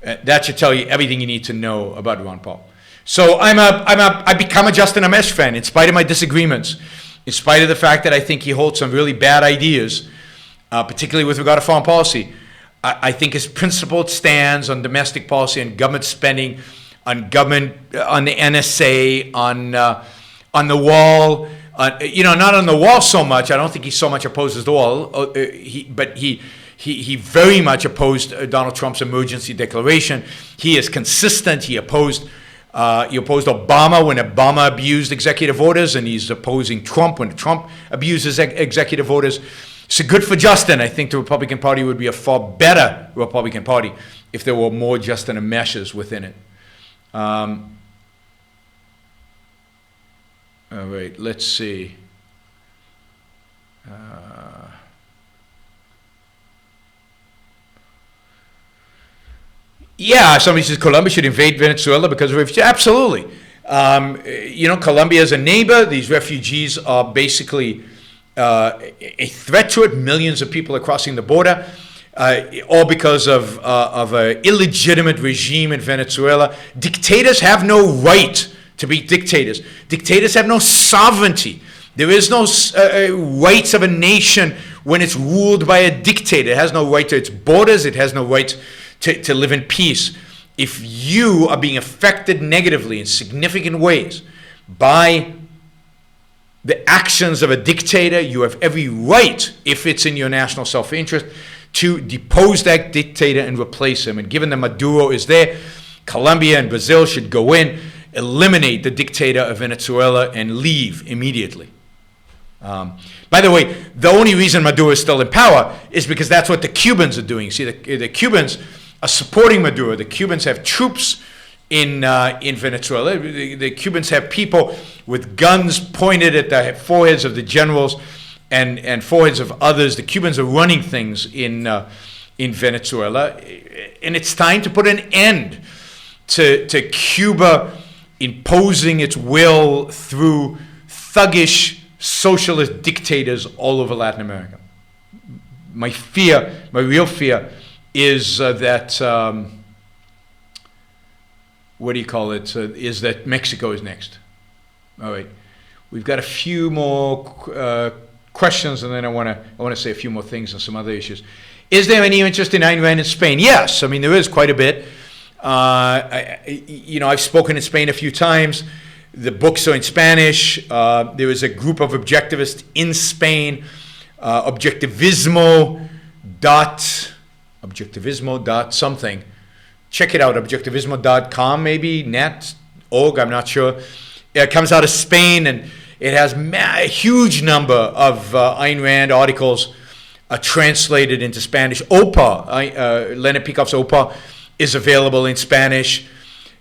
That should tell you everything you need to know about Ron Paul. So I become a Justin Amash fan in spite of my disagreements, in spite of the fact that I think he holds some really bad ideas, particularly with regard to foreign policy. I think his principled stands on domestic policy and government spending, on the NSA, on the wall. Not on the wall so much. I don't think he so much opposes the wall, but he very much opposed Donald Trump's emergency declaration. He is consistent. He opposed Obama when Obama abused executive orders, and he's opposing Trump when Trump abuses executive orders. So good for Justin. I think the Republican Party would be a far better Republican Party if there were more Justin Amash's within it. All right, let's see. Yeah, somebody says Colombia should invade Venezuela because of refugees. Absolutely. Colombia is a neighbor. These refugees are basically a threat to it. Millions of people are crossing the border, all because of an illegitimate regime in Venezuela. Dictators have no right to be dictators. Dictators have no sovereignty. There is no rights of a nation when it's ruled by a dictator. It has no right to its borders. It has no right to live in peace. If you are being affected negatively in significant ways by the actions of a dictator, you have every right, if it's in your national self-interest, to depose that dictator and replace him. And given that Maduro is there, Colombia and Brazil should go in, eliminate the dictator of Venezuela, and leave immediately. By the way, the only reason Maduro is still in power is because that's what the Cubans are doing. See, the Cubans are supporting Maduro. The Cubans have troops in Venezuela. The Cubans have people with guns pointed at the foreheads of the generals and foreheads of others. The Cubans are running things in Venezuela, and it's time to put an end to Cuba imposing its will through thuggish socialist dictators all over Latin America. My real fear is that, is that Mexico is next. All right. We've got a few more questions, and then I want to say a few more things on some other issues. Is there any interest in Ayn Rand in Spain? Yes. I mean, there is quite a bit. I've spoken in Spain a few times. The books are in Spanish. There is a group of objectivists in Spain, Objectivismo something. Check it out, objectivismo.com, maybe, net.org, I'm not sure. It comes out of Spain, and it has a huge number of Ayn Rand articles translated into Spanish. OPA, Leonard Peikoff's OPA, is available in Spanish.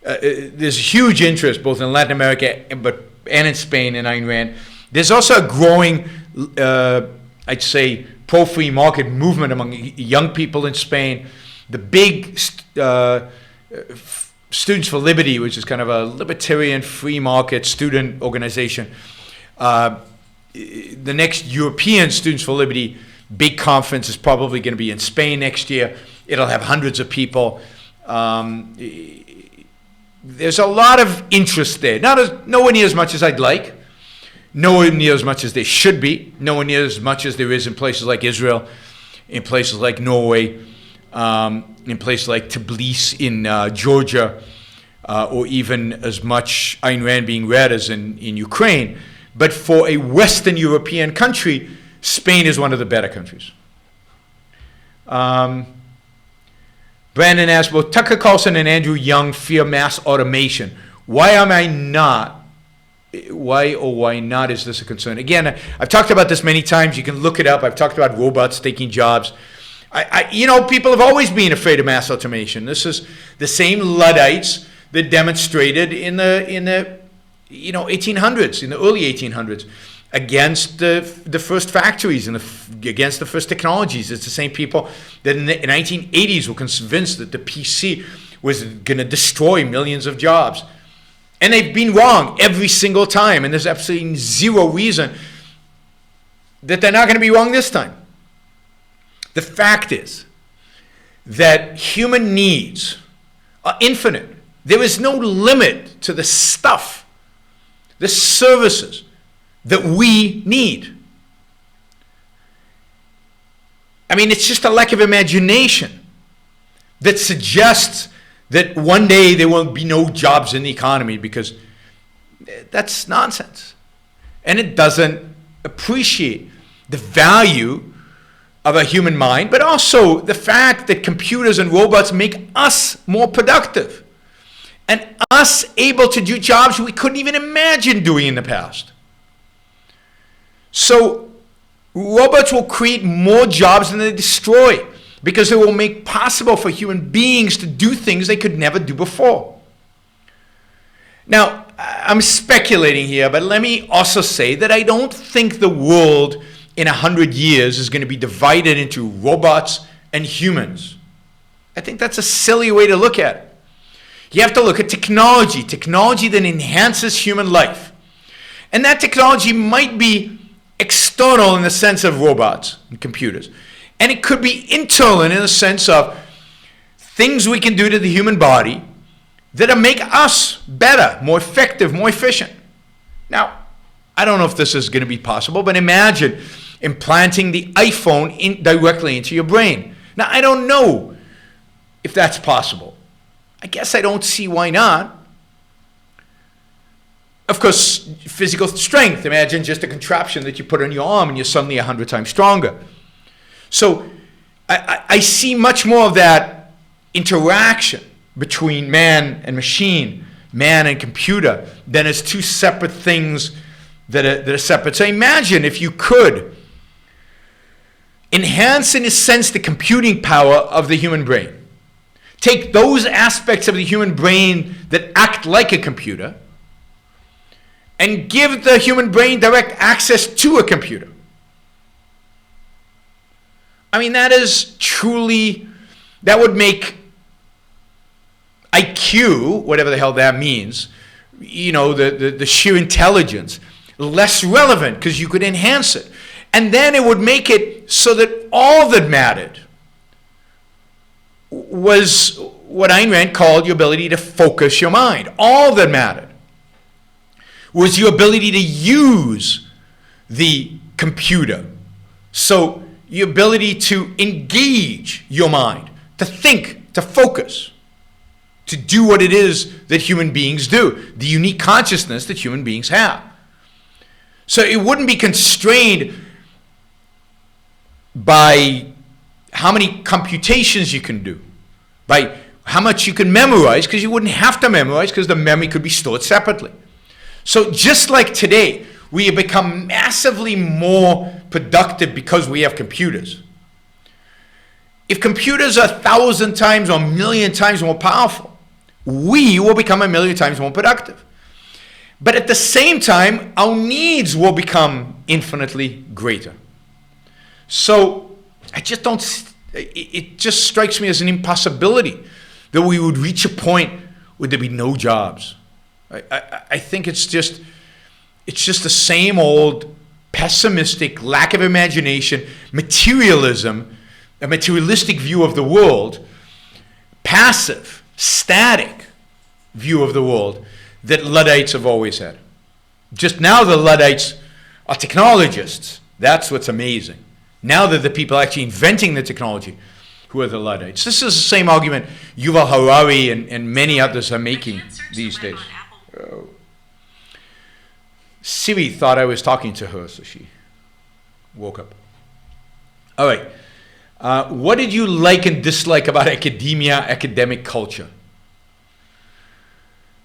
There's huge interest both in Latin America and in Spain in Ayn Rand. There's also a growing, I'd say, pro-free market movement among young people in Spain. The big Students for Liberty, which is kind of a libertarian free market student organization. The next European Students for Liberty big conference is probably going to be in Spain next year. It'll have hundreds of people. There's a lot of interest there. Nowhere near as much as I'd like. Nowhere near as much as there should be. Nowhere near as much as there is in places like Israel, in places like Norway, in places like Tbilisi in Georgia, or even as much Ayn Rand being read as in Ukraine. But for a Western European country, Spain is one of the better countries. Brandon asked, both Tucker Carlson and Andrew Young fear mass automation. Why not is this a concern? Again, I've talked about this many times. You can look it up. I've talked about robots taking jobs. People have always been afraid of mass automation. This is the same Luddites that demonstrated in the 1800s, in the early 1800s, against the first factories and against the first technologies. It's the same people that in the 1980s were convinced that the PC was going to destroy millions of jobs. And they've been wrong every single time, and there's absolutely zero reason that they're not going to be wrong this time. The fact is that human needs are infinite. There is no limit to the stuff, the services that we need. I mean, it's just a lack of imagination that suggests that one day there will be no jobs in the economy, because that's nonsense. And it doesn't appreciate the value of a human mind, but also the fact that computers and robots make us more productive and us able to do jobs we couldn't even imagine doing in the past. So robots will create more jobs than they destroy, because it will make possible for human beings to do things they could never do before. Now, I'm speculating here, but let me also say that I don't think the world in 100 years is going to be divided into robots and humans. I think that's a silly way to look at it. You have to look at technology that enhances human life. And that technology might be external in the sense of robots and computers. And it could be internal in the sense of things we can do to the human body that make us better, more effective, more efficient. Now, I don't know if this is going to be possible, but imagine implanting the iPhone directly into your brain. Now, I don't know if that's possible. I guess I don't see why not. Of course, physical strength. Imagine just a contraption that you put on your arm and you're suddenly 100 times stronger. So I see much more of that interaction between man and machine, man and computer, than as two separate things that are separate. So imagine if you could enhance, in a sense, the computing power of the human brain. Take those aspects of the human brain that act like a computer and give the human brain direct access to a computer. I mean, that would make IQ, whatever the hell that means, the sheer intelligence, less relevant, because you could enhance it. And then it would make it so that all that mattered was what Ayn Rand called your ability to focus your mind. All that mattered was your ability to use the computer. So your ability to engage your mind, to think, to focus, to do what it is that human beings do, the unique consciousness that human beings have. So it wouldn't be constrained by how many computations you can do, by how much you can memorize, because you wouldn't have to memorize, because the memory could be stored separately. So just like today, we have become massively more productive because we have computers. If computers are 1,000 times or 1,000,000 times more powerful, we will become 1,000,000 times more productive. But at the same time, our needs will become infinitely greater. So it just strikes me as an impossibility that we would reach a point where there'd be no jobs. I think it's just the same old pessimistic, lack of imagination, materialism, a materialistic view of the world, passive, static view of the world that Luddites have always had. Just now the Luddites are technologists. That's what's amazing. Now that the people actually inventing the technology who are the Luddites. This is the same argument Yuval Harari and many others are making these days. Oh. Siri thought I was talking to her, so she woke up. All right. What did you like and dislike about academia, academic culture?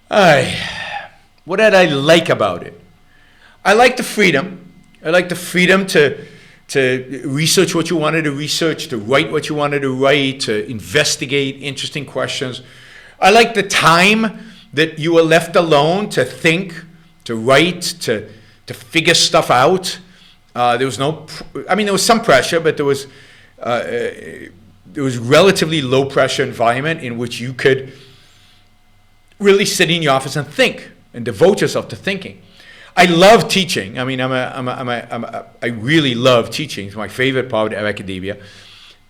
What did I like about it? I like the freedom. I like the freedom to to research what you wanted to research, to write what you wanted to write, to investigate interesting questions. I liked the time that you were left alone to think, to write, to figure stuff out. There was there was some pressure, but there was relatively low pressure environment in which you could really sit in your office and think and devote yourself to thinking. I love teaching. I mean, I really love teaching. It's my favorite part of academia,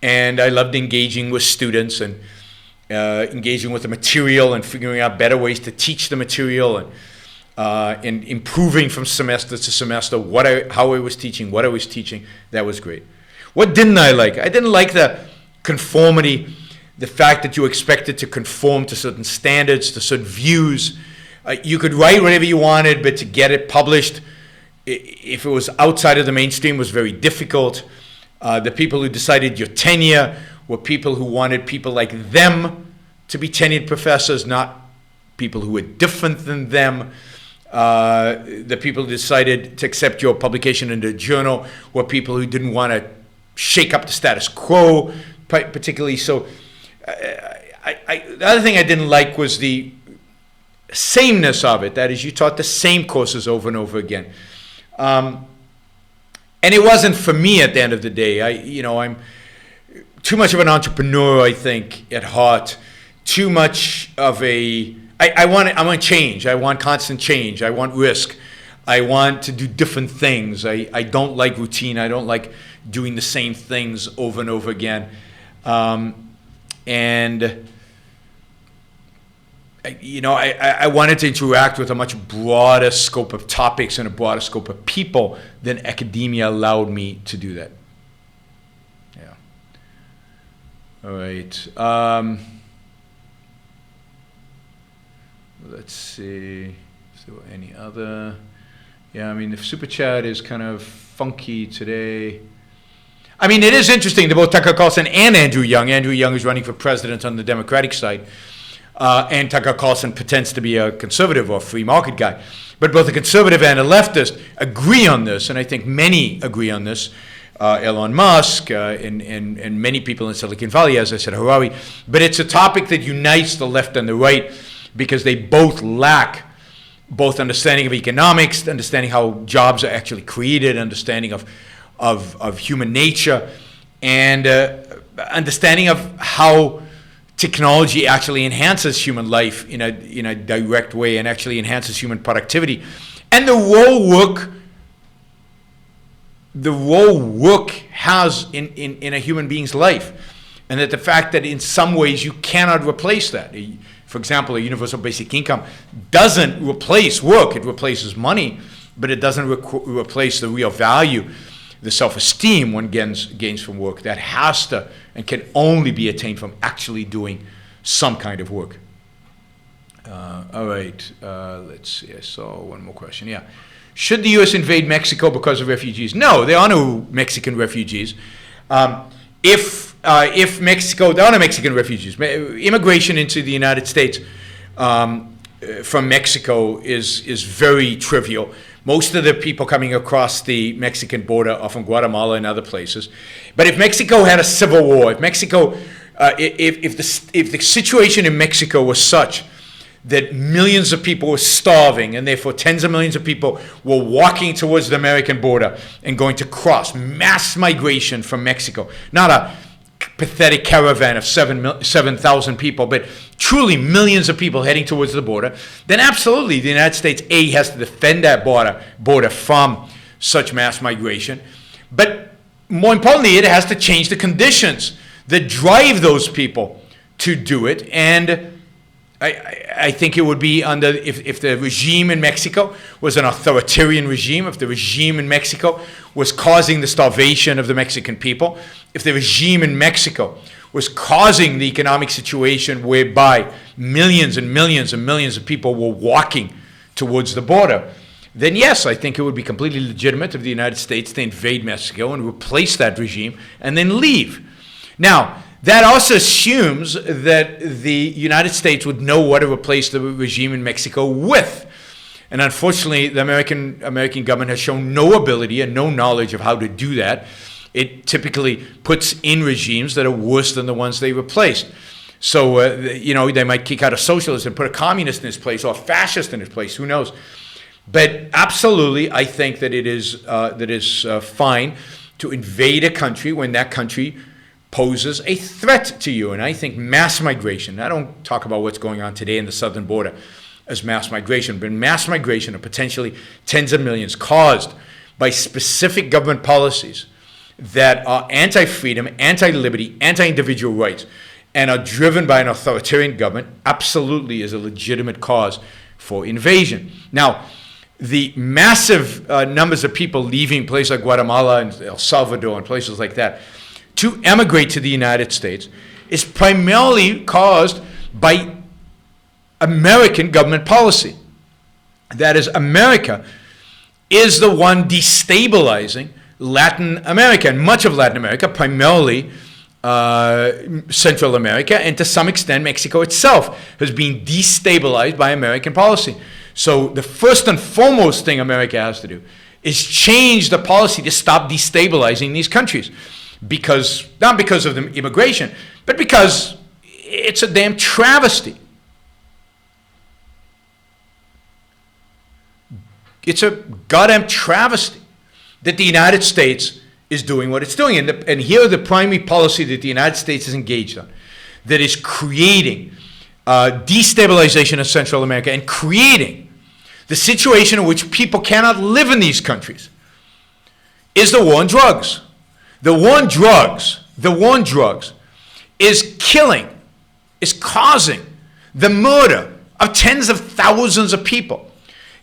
and I loved engaging with students and engaging with the material and figuring out better ways to teach the material and improving from semester to semester how I was teaching, what I was teaching. That was great. What didn't I like? I didn't like the conformity, the fact that you were expected to conform to certain standards, to certain views. You could write whatever you wanted, but to get it published, if it was outside of the mainstream, was very difficult. The people who decided your tenure were people who wanted people like them to be tenured professors, not people who were different than them. The people who decided to accept your publication in the journal were people who didn't want to shake up the status quo, particularly. So the other thing I didn't like was the sameness of it. That is, you taught the same courses over and over again. And it wasn't for me at the end of the day. I'm too much of an entrepreneur, I think, at heart. Too much of I want change. I want constant change. I want risk. I want to do different things. I don't like routine. I don't like doing the same things over and over again. I wanted to interact with a much broader scope of topics and a broader scope of people than academia allowed me to do that. Yeah. All right. Let's see if there were any other. Yeah, I mean, the SuperChat is kind of funky today. I mean, it is interesting that both Tucker Carlson and Andrew Young is running for president on the Democratic side. And Tucker Carlson pretends to be a conservative or a free market guy. But both the conservative and the leftist agree on this, and I think many agree on this. Elon Musk and many people in Silicon Valley, as I said, Harari. But it's a topic that unites the left and the right because they both lack both understanding of economics, understanding how jobs are actually created, understanding of human nature, and understanding of how technology actually enhances human life in a direct way and actually enhances human productivity. And the role work has in a human being's life. And that the fact that in some ways you cannot replace that. For example, a universal basic income doesn't replace work. It replaces money, but it doesn't replace the real value, the self-esteem one gains from work. That has to and can only be attained from actually doing some kind of work. All right, let's see. I saw one more question. Yeah. Should the U.S. invade Mexico because of refugees? No, there are no Mexican refugees. If Mexico, there are no Mexican refugees. Immigration into the United States from Mexico is very trivial. Most of the people coming across the Mexican border are from Guatemala and other places. But if Mexico had a civil war, if the situation in Mexico was such that millions of people were starving and therefore tens of millions of people were walking towards the American border and going to cross, mass migration from Mexico, not a pathetic caravan of 7,000 people, but truly millions of people heading towards the border, then absolutely the United States, A, has to defend that border from such mass migration. But more importantly, it has to change the conditions that drive those people to do it. And I think it would be under, if the regime in Mexico was an authoritarian regime, if the regime in Mexico was causing the starvation of the Mexican people, if the regime in Mexico was causing the economic situation whereby millions and millions and millions of people were walking towards the border, then yes, I think it would be completely legitimate of the United States to invade Mexico and replace that regime and then leave. Now, that also assumes that the United States would know what to replace the regime in Mexico with. And unfortunately, the American government has shown no ability and no knowledge of how to do that. it typically puts in regimes that are worse than the ones they replaced. So, they might kick out a socialist and put a communist in his place or a fascist in his place, who knows. But absolutely, I think that it is fine to invade a country when that country poses a threat to you. And I think mass migration, I don't talk about what's going on today in the southern border as mass migration, but mass migration of potentially tens of millions caused by specific government policies that are anti-freedom, anti-liberty, anti-individual rights, and are driven by an authoritarian government, absolutely is a legitimate cause for invasion. Now, the massive numbers of people leaving places like Guatemala and El Salvador and places like that to emigrate to the United States is primarily caused by American government policy. That is, America is the one destabilizing Latin America, and much of Latin America, primarily Central America, and to some extent Mexico itself, has been destabilized by American policy. So the first and foremost thing America has to do is change the policy to stop destabilizing these countries. Not because of the immigration, but because it's a damn travesty. It's a goddamn travesty that the United States is doing what it's doing. And here are the primary policy that the United States is engaged on, that is creating destabilization of Central America and creating the situation in which people cannot live in these countries, is the war on drugs. The war on drugs is causing the murder of tens of thousands of people,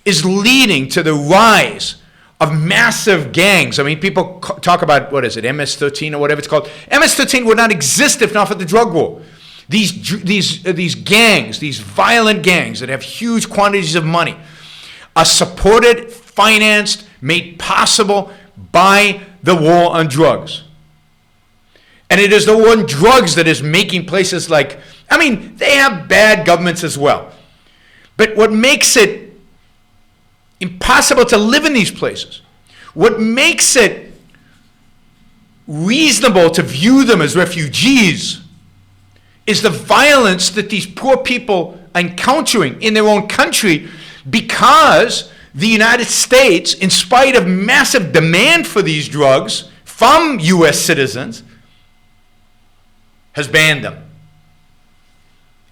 is leading to the rise of massive gangs. I mean, people talk about, what is it, MS-13 or whatever it's called. MS-13 would not exist if not for the drug war. These gangs, these violent gangs that have huge quantities of money, are supported, financed, made possible by the war on drugs. And it is the war on drugs that is making places like, they have bad governments as well. But what makes it impossible to live in these places, what makes it reasonable to view them as refugees, is the violence that these poor people are encountering in their own country, because the United States, in spite of massive demand for these drugs from U.S. citizens, has banned them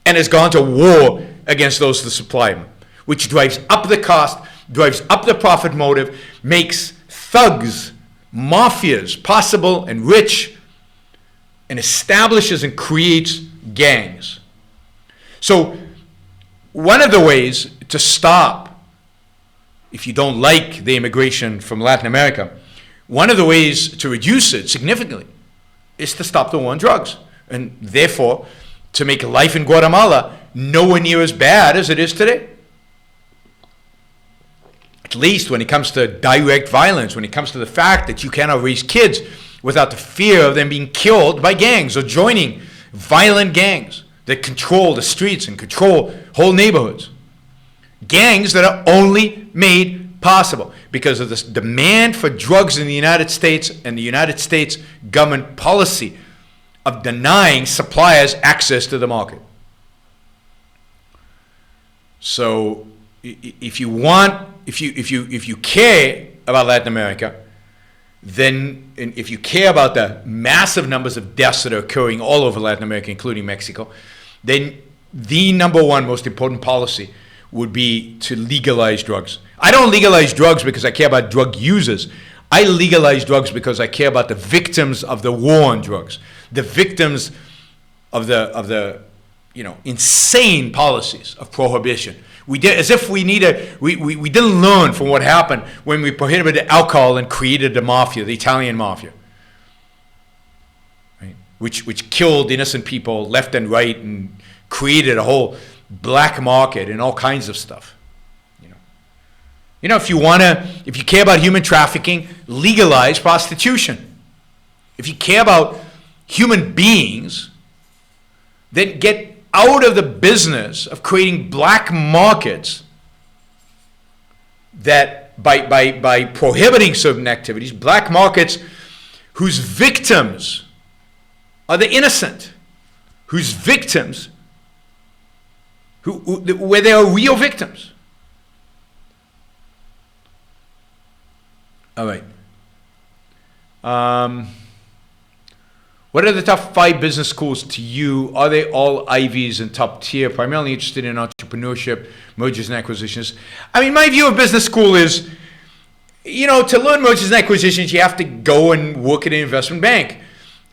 and has gone to war against those that supply them, which drives up the cost, drives up the profit motive, makes thugs, mafias possible and rich, and establishes and creates gangs. So one of the ways to stop, if you don't like the immigration from Latin America, one of the ways to reduce it significantly is to stop the war on drugs, and therefore to make life in Guatemala nowhere near as bad as it is today. At least when it comes to direct violence, when it comes to the fact that you cannot raise kids without the fear of them being killed by gangs or joining violent gangs that control the streets and control whole neighborhoods. Gangs that are only made possible because of this demand for drugs in the United States and the United States government policy of denying suppliers access to the market. So if you care about Latin America, then if you care about the massive numbers of deaths that are occurring all over Latin America, including Mexico, then the number one most important policy would be to legalize drugs. I don't legalize drugs because I care about drug users. I legalize drugs because I care about the victims of the war on drugs, the victims of the insane policies of prohibition. We did as if we didn't learn from what happened when we prohibited alcohol and created the mafia, the Italian mafia, right? Which killed innocent people left and right and created a whole black market and all kinds of stuff. If you care about human trafficking, legalize prostitution. If you care about human beings, then get out of the business of creating black markets that by prohibiting certain activities, black markets whose victims are the innocent, whose victims, where they are real victims. All right. What are the top 5 business schools to you? Are they all Ivies and top tier, primarily interested in entrepreneurship, mergers and acquisitions? I mean, my view of business school is, to learn mergers and acquisitions, you have to go and work at an investment bank.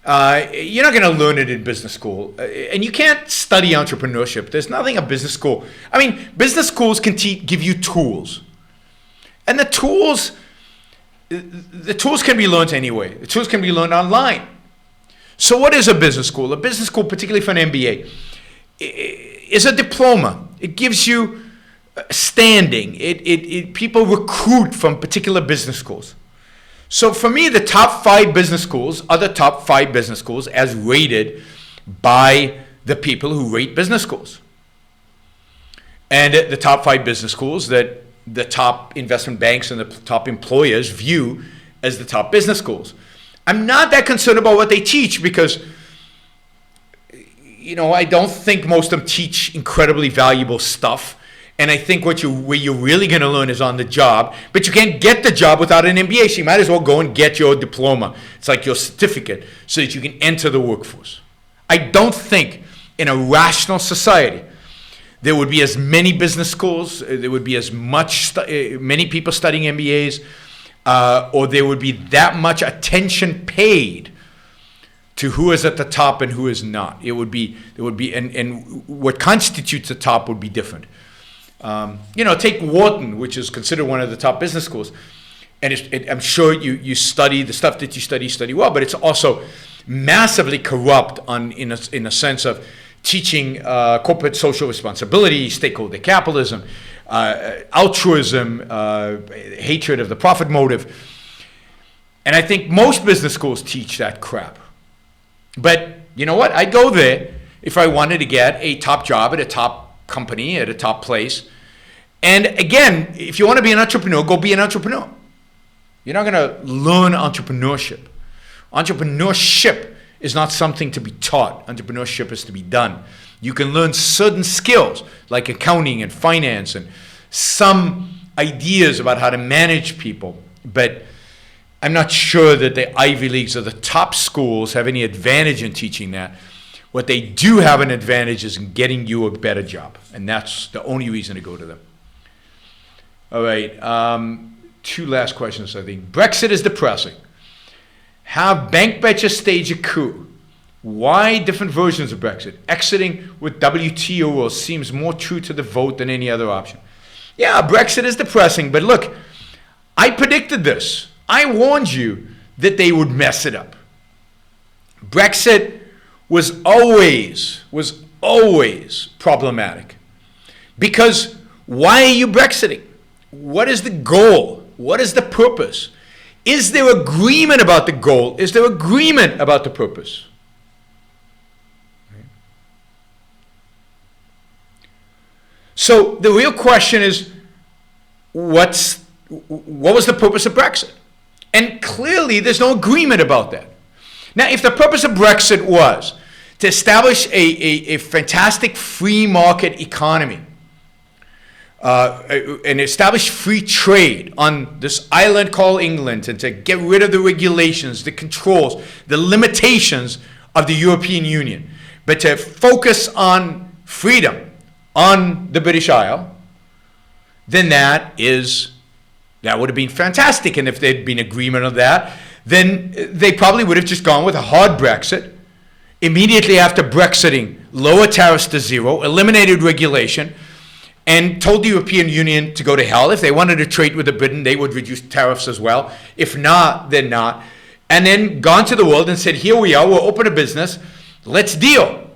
You're not going to learn it in business school. And you can't study entrepreneurship. There's nothing a business school. I mean, business schools can give you tools. And the tools can be learned anyway. The tools can be learned online. So what is a business school? A business school, particularly for an MBA, is a diploma. It gives you standing. People recruit from particular business schools. So for me, the top 5 business schools are the top 5 business schools as rated by the people who rate business schools. And the top 5 business schools that the top investment banks and the top employers view as the top business schools. I'm not that concerned about what they teach because, I don't think most of them teach incredibly valuable stuff. And I think where you're really going to learn is on the job. But you can't get the job without an MBA, so you might as well go and get your diploma. It's like your certificate so that you can enter the workforce. I don't think in a rational society there would be as many business schools, there would be as many people studying MBAs, or there would be that much attention paid to who is at the top and who is not. There would be, and what constitutes the top would be different. Take Wharton, which is considered one of the top business schools, and I'm sure you study the stuff that you study well, but it's also massively corrupt in a sense of teaching corporate social responsibility, stakeholder capitalism, altruism, hatred of the profit motive. And I think most business schools teach that crap. But you know what? I'd go there if I wanted to get a top job at a top company, at a top place. And again, if you want to be an entrepreneur, go be an entrepreneur. You're not going to learn entrepreneurship. Entrepreneurship is not something to be taught. Entrepreneurship is to be done. You can learn certain skills like accounting and finance and some ideas about how to manage people. But I'm not sure that the Ivy Leagues or the top schools have any advantage in teaching that. What they do have an advantage is in getting you a better job. And that's the only reason to go to them. All right. 2 last questions, I think. Brexit is depressing. Have bank badgers stage a coup? Why different versions of Brexit? Exiting with WTO rules seems more true to the vote than any other option. Yeah, Brexit is depressing, but look, I predicted this. I warned you that they would mess it up. Brexit was always problematic. Because why are you Brexiting? What is the goal? What is the purpose? Is there agreement about the goal? Is there agreement about the purpose? So the real question is, what was the purpose of Brexit? And clearly there's no agreement about that. Now, if the purpose of Brexit was to establish a fantastic free market economy, and establish free trade on this island called England, and to get rid of the regulations, the controls, the limitations of the European Union, but to focus on freedom on the British Isle, then that would have been fantastic. And if there'd been agreement on that, then they probably would have just gone with a hard Brexit. Immediately after Brexiting, lower tariffs to 0, eliminated regulation, and told the European Union to go to hell. If they wanted to trade with Britain, they would reduce tariffs as well. If not, then not. And then gone to the world and said, here we are, we're open to business, let's deal.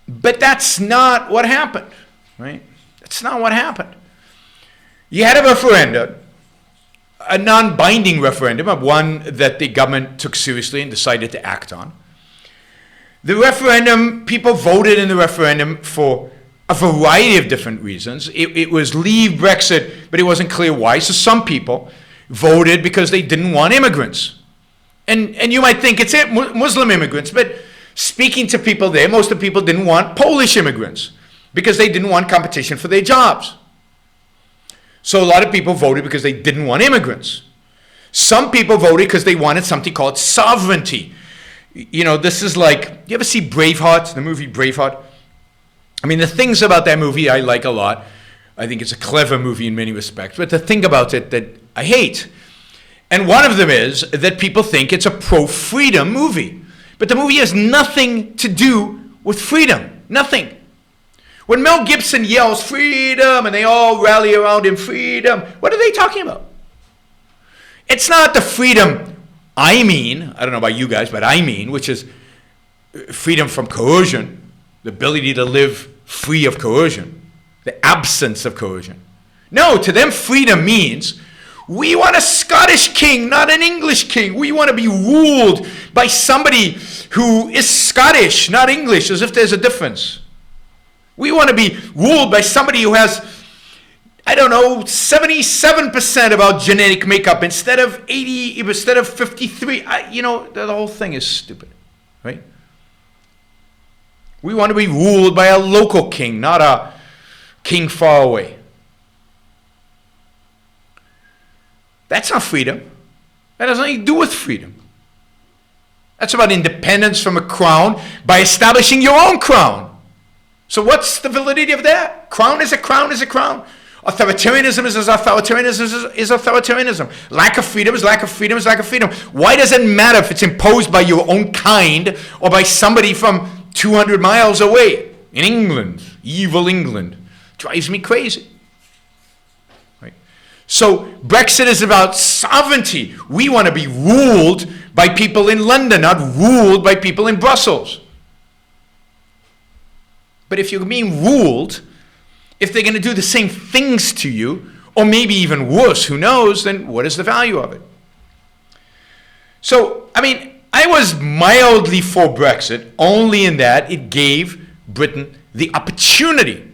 But that's not what happened, right? That's not what happened. You had a referendum, a non-binding referendum, one that the government took seriously and decided to act on. The referendum, people voted in the referendum for a variety of different reasons. It was leave Brexit, but it wasn't clear why. So some people voted because they didn't want immigrants. And you might think it's Muslim immigrants, but speaking to people there, most of the people didn't want Polish immigrants because they didn't want competition for their jobs. So a lot of people voted because they didn't want immigrants. Some people voted because they wanted something called sovereignty. You know, this is like, you ever see Braveheart, the movie Braveheart? I mean, the things about that movie I like a lot. I think it's a clever movie in many respects, but the thing about it that I hate, and one of them is that people think it's a pro-freedom movie. But the movie has nothing to do with freedom. Nothing. When Mel Gibson yells freedom and they all rally around him, freedom, what are they talking about? It's not the freedom I mean, I don't know about you guys, but I mean, which is freedom from coercion, the ability to live free of coercion, the absence of coercion. No, to them freedom means we want a Scottish king, not an English king. We want to be ruled by somebody who is Scottish, not English, as if there's a difference. We want to be ruled by somebody who has, I don't know, 77% of our genetic makeup instead of 80, instead of 53. You know, the whole thing is stupid, right? We want to be ruled by a local king, not a king far away. That's not freedom. That has nothing to do with freedom. That's about independence from a crown by establishing your own crown. So what's the validity of that? Crown is a crown is a crown. Authoritarianism is authoritarianism is authoritarianism. Lack of freedom is lack of freedom is lack of freedom. Why does it matter if it's imposed by your own kind or by somebody from 200 miles away in England? Evil England. Drives me crazy. So Brexit is about sovereignty. We want to be ruled by people in London, not ruled by people in Brussels. But if you're being ruled, if they're going to do the same things to you, or maybe even worse, who knows, then what is the value of it? So, I mean, I was mildly for Brexit, only in that it gave Britain the opportunity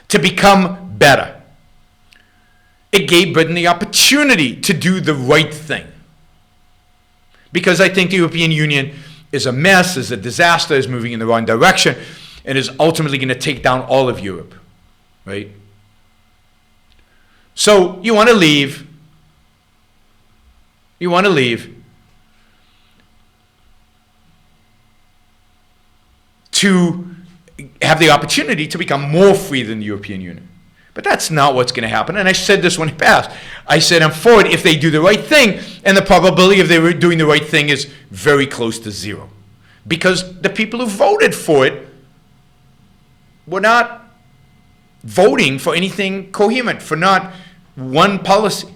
to become better. It gave Britain the opportunity to do the right thing. Because I think the European Union is a mess, is a disaster, is moving in the wrong direction, and is ultimately going to take down all of Europe, right? So you want to leave. You want to leave to have the opportunity to become more free than the European Union. But that's not what's going to happen. And I said this when it passed. I said I'm for it if they do the right thing, and the probability of they doing the right thing is very close to zero. Because the people who voted for it were not voting for anything coherent, for not one policy.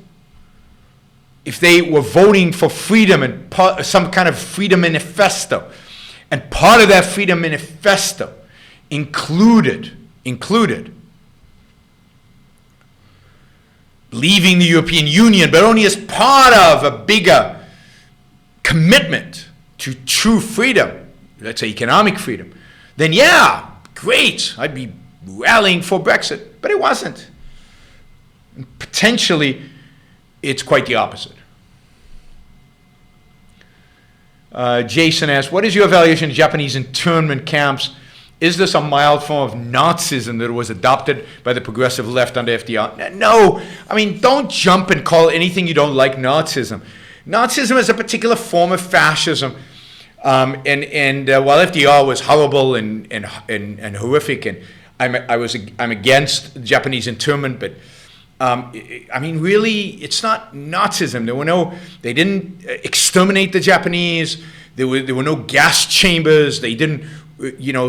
If they were voting for freedom and some kind of freedom manifesto, and part of that freedom manifesto included leaving the European Union, but only as part of a bigger commitment to true freedom, let's say economic freedom, then yeah, great, I'd be rallying for Brexit. But it wasn't. And potentially, it's quite the opposite. Jason asks, what is your evaluation of Japanese internment camps? Is this a mild form of Nazism that was adopted by the progressive left under FDR? No. I mean, don't jump and call anything you don't like Nazism. Nazism is a particular form of fascism. While FDR was horrible and horrific, and I'm against Japanese internment, but I mean, really, it's not Nazism. They didn't exterminate the Japanese. There were no gas chambers. They didn't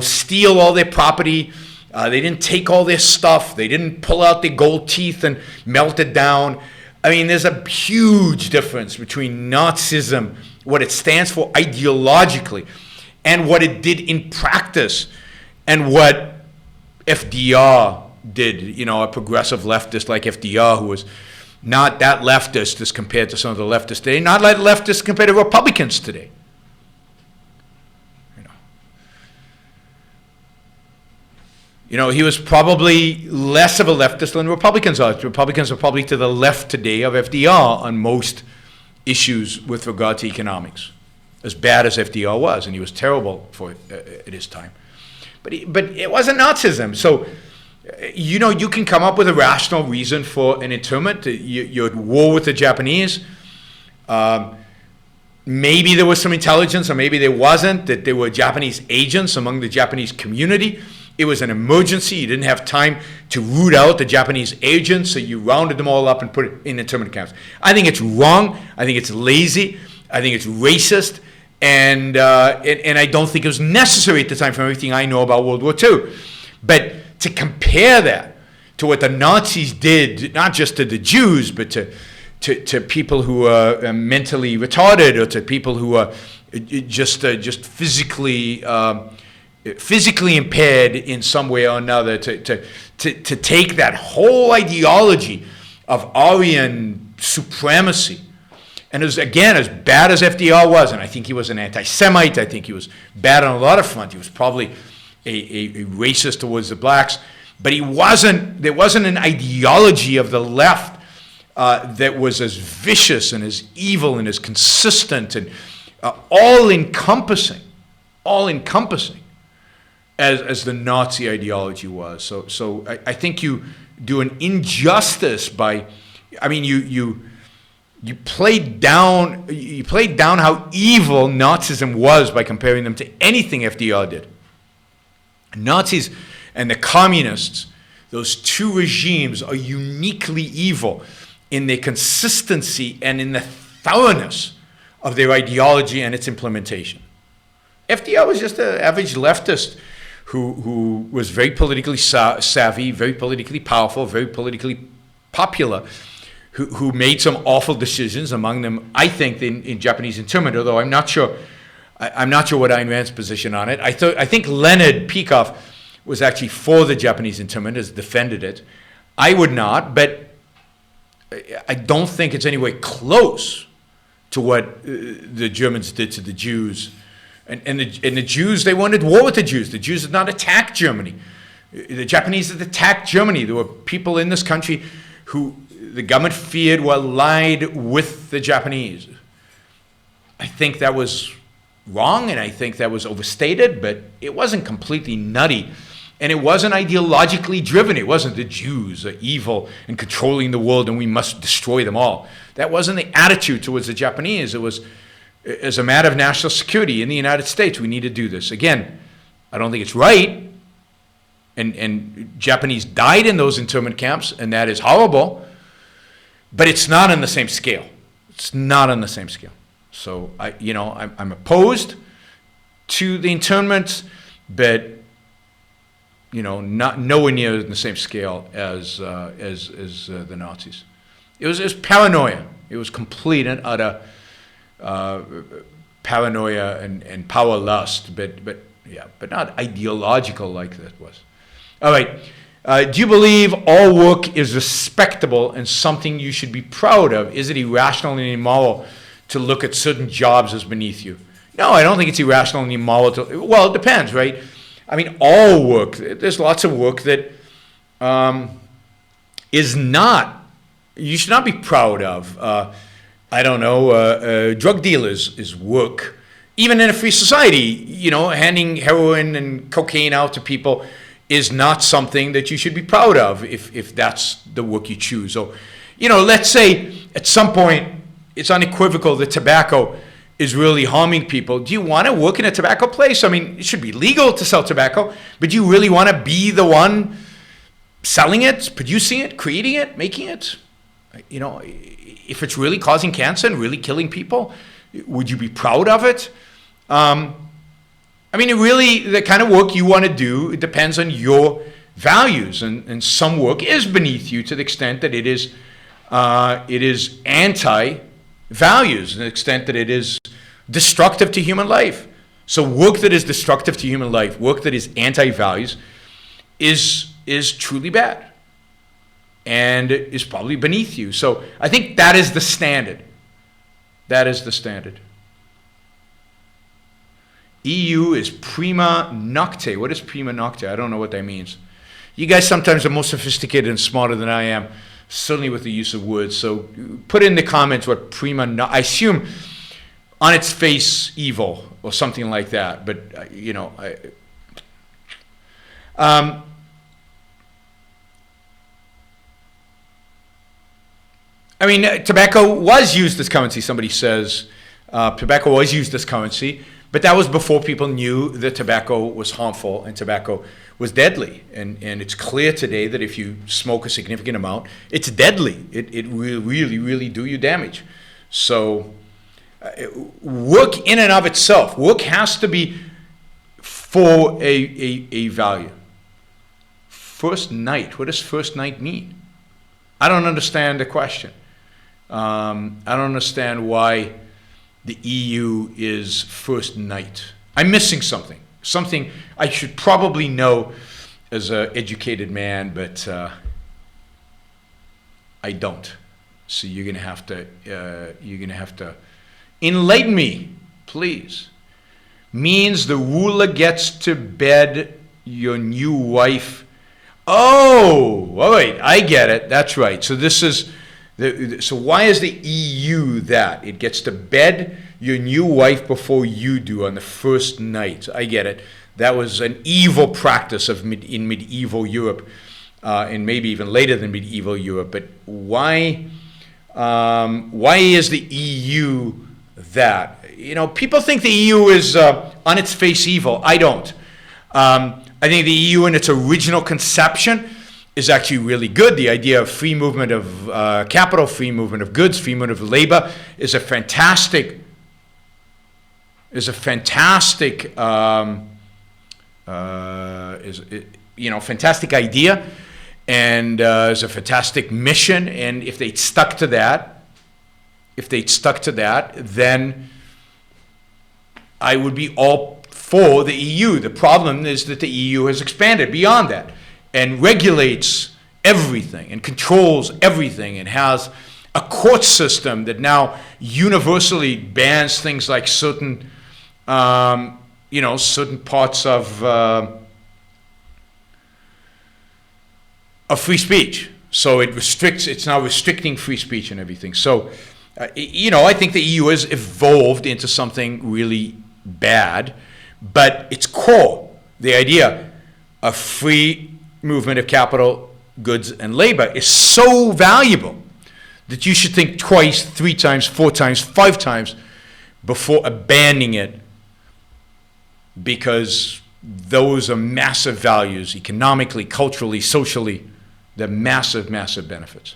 steal all their property. They didn't take all their stuff. They didn't pull out their gold teeth and melt it down. I mean, there's a huge difference between Nazism, what it stands for ideologically, and what it did in practice, and what FDR did. A progressive leftist like FDR, who was not that leftist as compared to some of the leftists today, not like leftists compared to Republicans today. You know, he was probably less of a leftist than Republicans are. Republicans are probably to the left today of FDR on most issues with regard to economics, as bad as FDR was, and he was terrible for at his time. But it wasn't Nazism. So, you know, you can come up with a rational reason for an internment. You're at war with the Japanese. Maybe there was some intelligence, or maybe there wasn't, that there were Japanese agents among the Japanese community. It was an emergency. You didn't have time to root out the Japanese agents, so you rounded them all up and put it in internment camps. I think it's wrong. I think it's lazy. I think it's racist. And I don't think it was necessary at the time from everything I know about World War II. But to compare that to what the Nazis did, not just to the Jews, but to people who are mentally retarded, or to people who are just physically impaired in some way or another, to take that whole ideology of Aryan supremacy. And it was, again, as bad as FDR was, and I think he was an anti-Semite, I think he was bad on a lot of fronts. He was probably a racist towards the blacks, but there wasn't an ideology of the left that was as vicious and as evil and as consistent and all-encompassing as the Nazi ideology was. So I think you do an injustice by, I mean, you played down how evil Nazism was by comparing them to anything FDR did. Nazis and the communists, those two regimes, are uniquely evil in their consistency and in the thoroughness of their ideology and its implementation. FDR was just an average leftist who was very politically savvy, very politically powerful, very politically popular, who made some awful decisions, among them, I think, in Japanese internment, although I'm not sure what Ayn Rand's position on it. I think Leonard Peikoff was actually for the Japanese internment, has defended it. I would not, but I don't think it's anywhere close to what the Germans did to the Jews. And the Jews, they wanted war with the Jews. The Jews did not attack Germany. The Japanese had attacked Germany. There were people in this country who the government feared were allied with the Japanese. I think that was wrong, and I think that was overstated, but it wasn't completely nutty. And it wasn't ideologically driven. It wasn't the Jews are evil and controlling the world and we must destroy them all. That wasn't the attitude towards the Japanese. It was, as a matter of national security in the United States, we need to do this. Again, I don't think it's right. And Japanese died in those internment camps, and that is horrible. But it's not on the same scale. It's not on the same scale. So I'm opposed to the internments, but not nowhere near the same scale as the Nazis. It was paranoia. It was complete and utter paranoia and power lust, but not ideological like that was. All right. Do you believe all work is respectable and something you should be proud of? Is it irrational and immoral to look at certain jobs as beneath you? No, I don't think it's irrational and immoral to. Well, it depends, right? I mean, all work. There's lots of work that is not. You should not be proud of. I don't know. Drug dealers is work. Even in a free society, handing heroin and cocaine out to people is not something that you should be proud of if that's the work you choose. So, let's say at some point it's unequivocal that tobacco is really harming people. Do you want to work in a tobacco place? I mean, it should be legal to sell tobacco, but do you really want to be the one selling it, producing it, creating it, making it? If it's really causing cancer and really killing people, would you be proud of it? The kind of work you want to do, it depends on your values, and some work is beneath you to the extent that it is anti-values, to the extent that it is destructive to human life. So work that is destructive to human life, work that is anti-values, is truly bad, and is probably beneath you. So I think that is the standard. That is the standard. EU is prima nocte. What is prima nocte? I don't know what that means. You guys sometimes are more sophisticated and smarter than I am, certainly with the use of words. So put in the comments what I assume on its face evil or something like that. But, you know, I mean, tobacco was used as currency, somebody says. Tobacco was used as currency, but that was before people knew that tobacco was harmful and tobacco was deadly. And it's clear today that if you smoke a significant amount, it's deadly. It will really do you damage. So work in and of itself, work has to be for a value. First night, what does first night mean? I don't understand the question. I don't understand why the EU is first night. I'm missing something. Something I should probably know as an educated man, but I don't. So you're gonna have to enlighten me, please. Means the ruler gets to bed your new wife. Oh, all right, I get it. That's right. So this is so why is the EU that? It gets to bed your new wife before you do on the first night. I get it. That was an evil practice in medieval Europe, and maybe even later than medieval Europe. But why is the EU that? You know, people think the EU is on its face evil. I don't. I think the EU in its original conception is actually really good. The idea of free movement of capital, free movement of goods, free movement of labor is a fantastic fantastic idea, and is a fantastic mission. And if they'd stuck to that, then I would be all for the EU. The problem is that the EU has expanded beyond that and regulates everything and controls everything and has a court system that now universally bans things like certain parts of free speech. So it's now restricting free speech and everything. So, I think the EU has evolved into something really bad, but its core, the idea of free movement of capital, goods, and labor is so valuable that you should think twice, 3 times, 4 times, 5 times before abandoning it, because those are massive values, economically, culturally, socially. They're massive, massive benefits.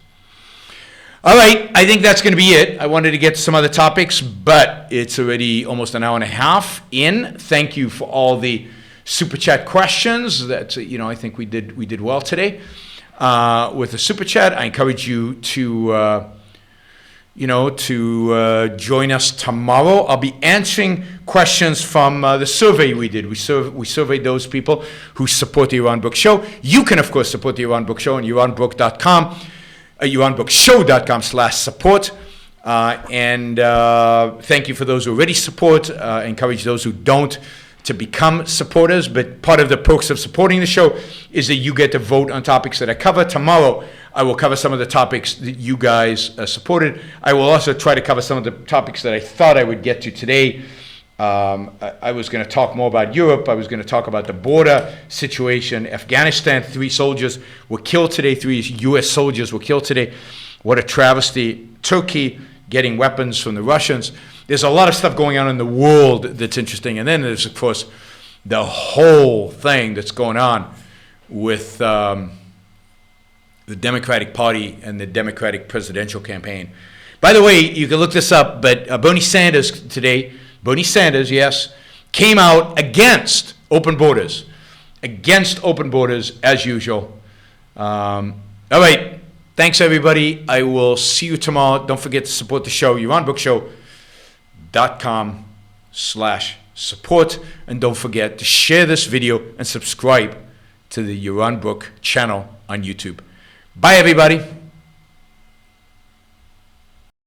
All right, I think that's going to be it. I wanted to get to some other topics, but it's already almost an hour and a half in. Thank you for all the super chat questions. That I think we did well today with the super chat. I encourage you to join us tomorrow. I'll be answering questions from the survey we did. We surveyed those people who support the Yaron Brook Show. You can, of course, support the Yaron Brook Show on yaronbrook.com, yaronbrookshow.com/support. And thank you for those who already support. I encourage those who don't to become supporters. But part of the perks of supporting the show is that you get to vote on topics that I cover. Tomorrow, I will cover some of the topics that you guys supported. I will also try to cover some of the topics that I thought I would get to today. I was going to talk more about Europe. I was going to talk about the border situation. Afghanistan, 3 soldiers were killed today. 3 U.S. soldiers were killed today. What a travesty. Turkey getting weapons from the Russians. There's a lot of stuff going on in the world that's interesting. And then there's, of course, the whole thing that's going on with the Democratic Party and the Democratic presidential campaign. By the way, you can look this up, but Bernie Sanders today, yes, came out against open borders as usual. All right, thanks everybody. I will see you tomorrow. Don't forget to support the show, yaronbrookshow.com/support. And don't forget to share this video and subscribe to the Yaron Brook channel on YouTube. Bye, everybody.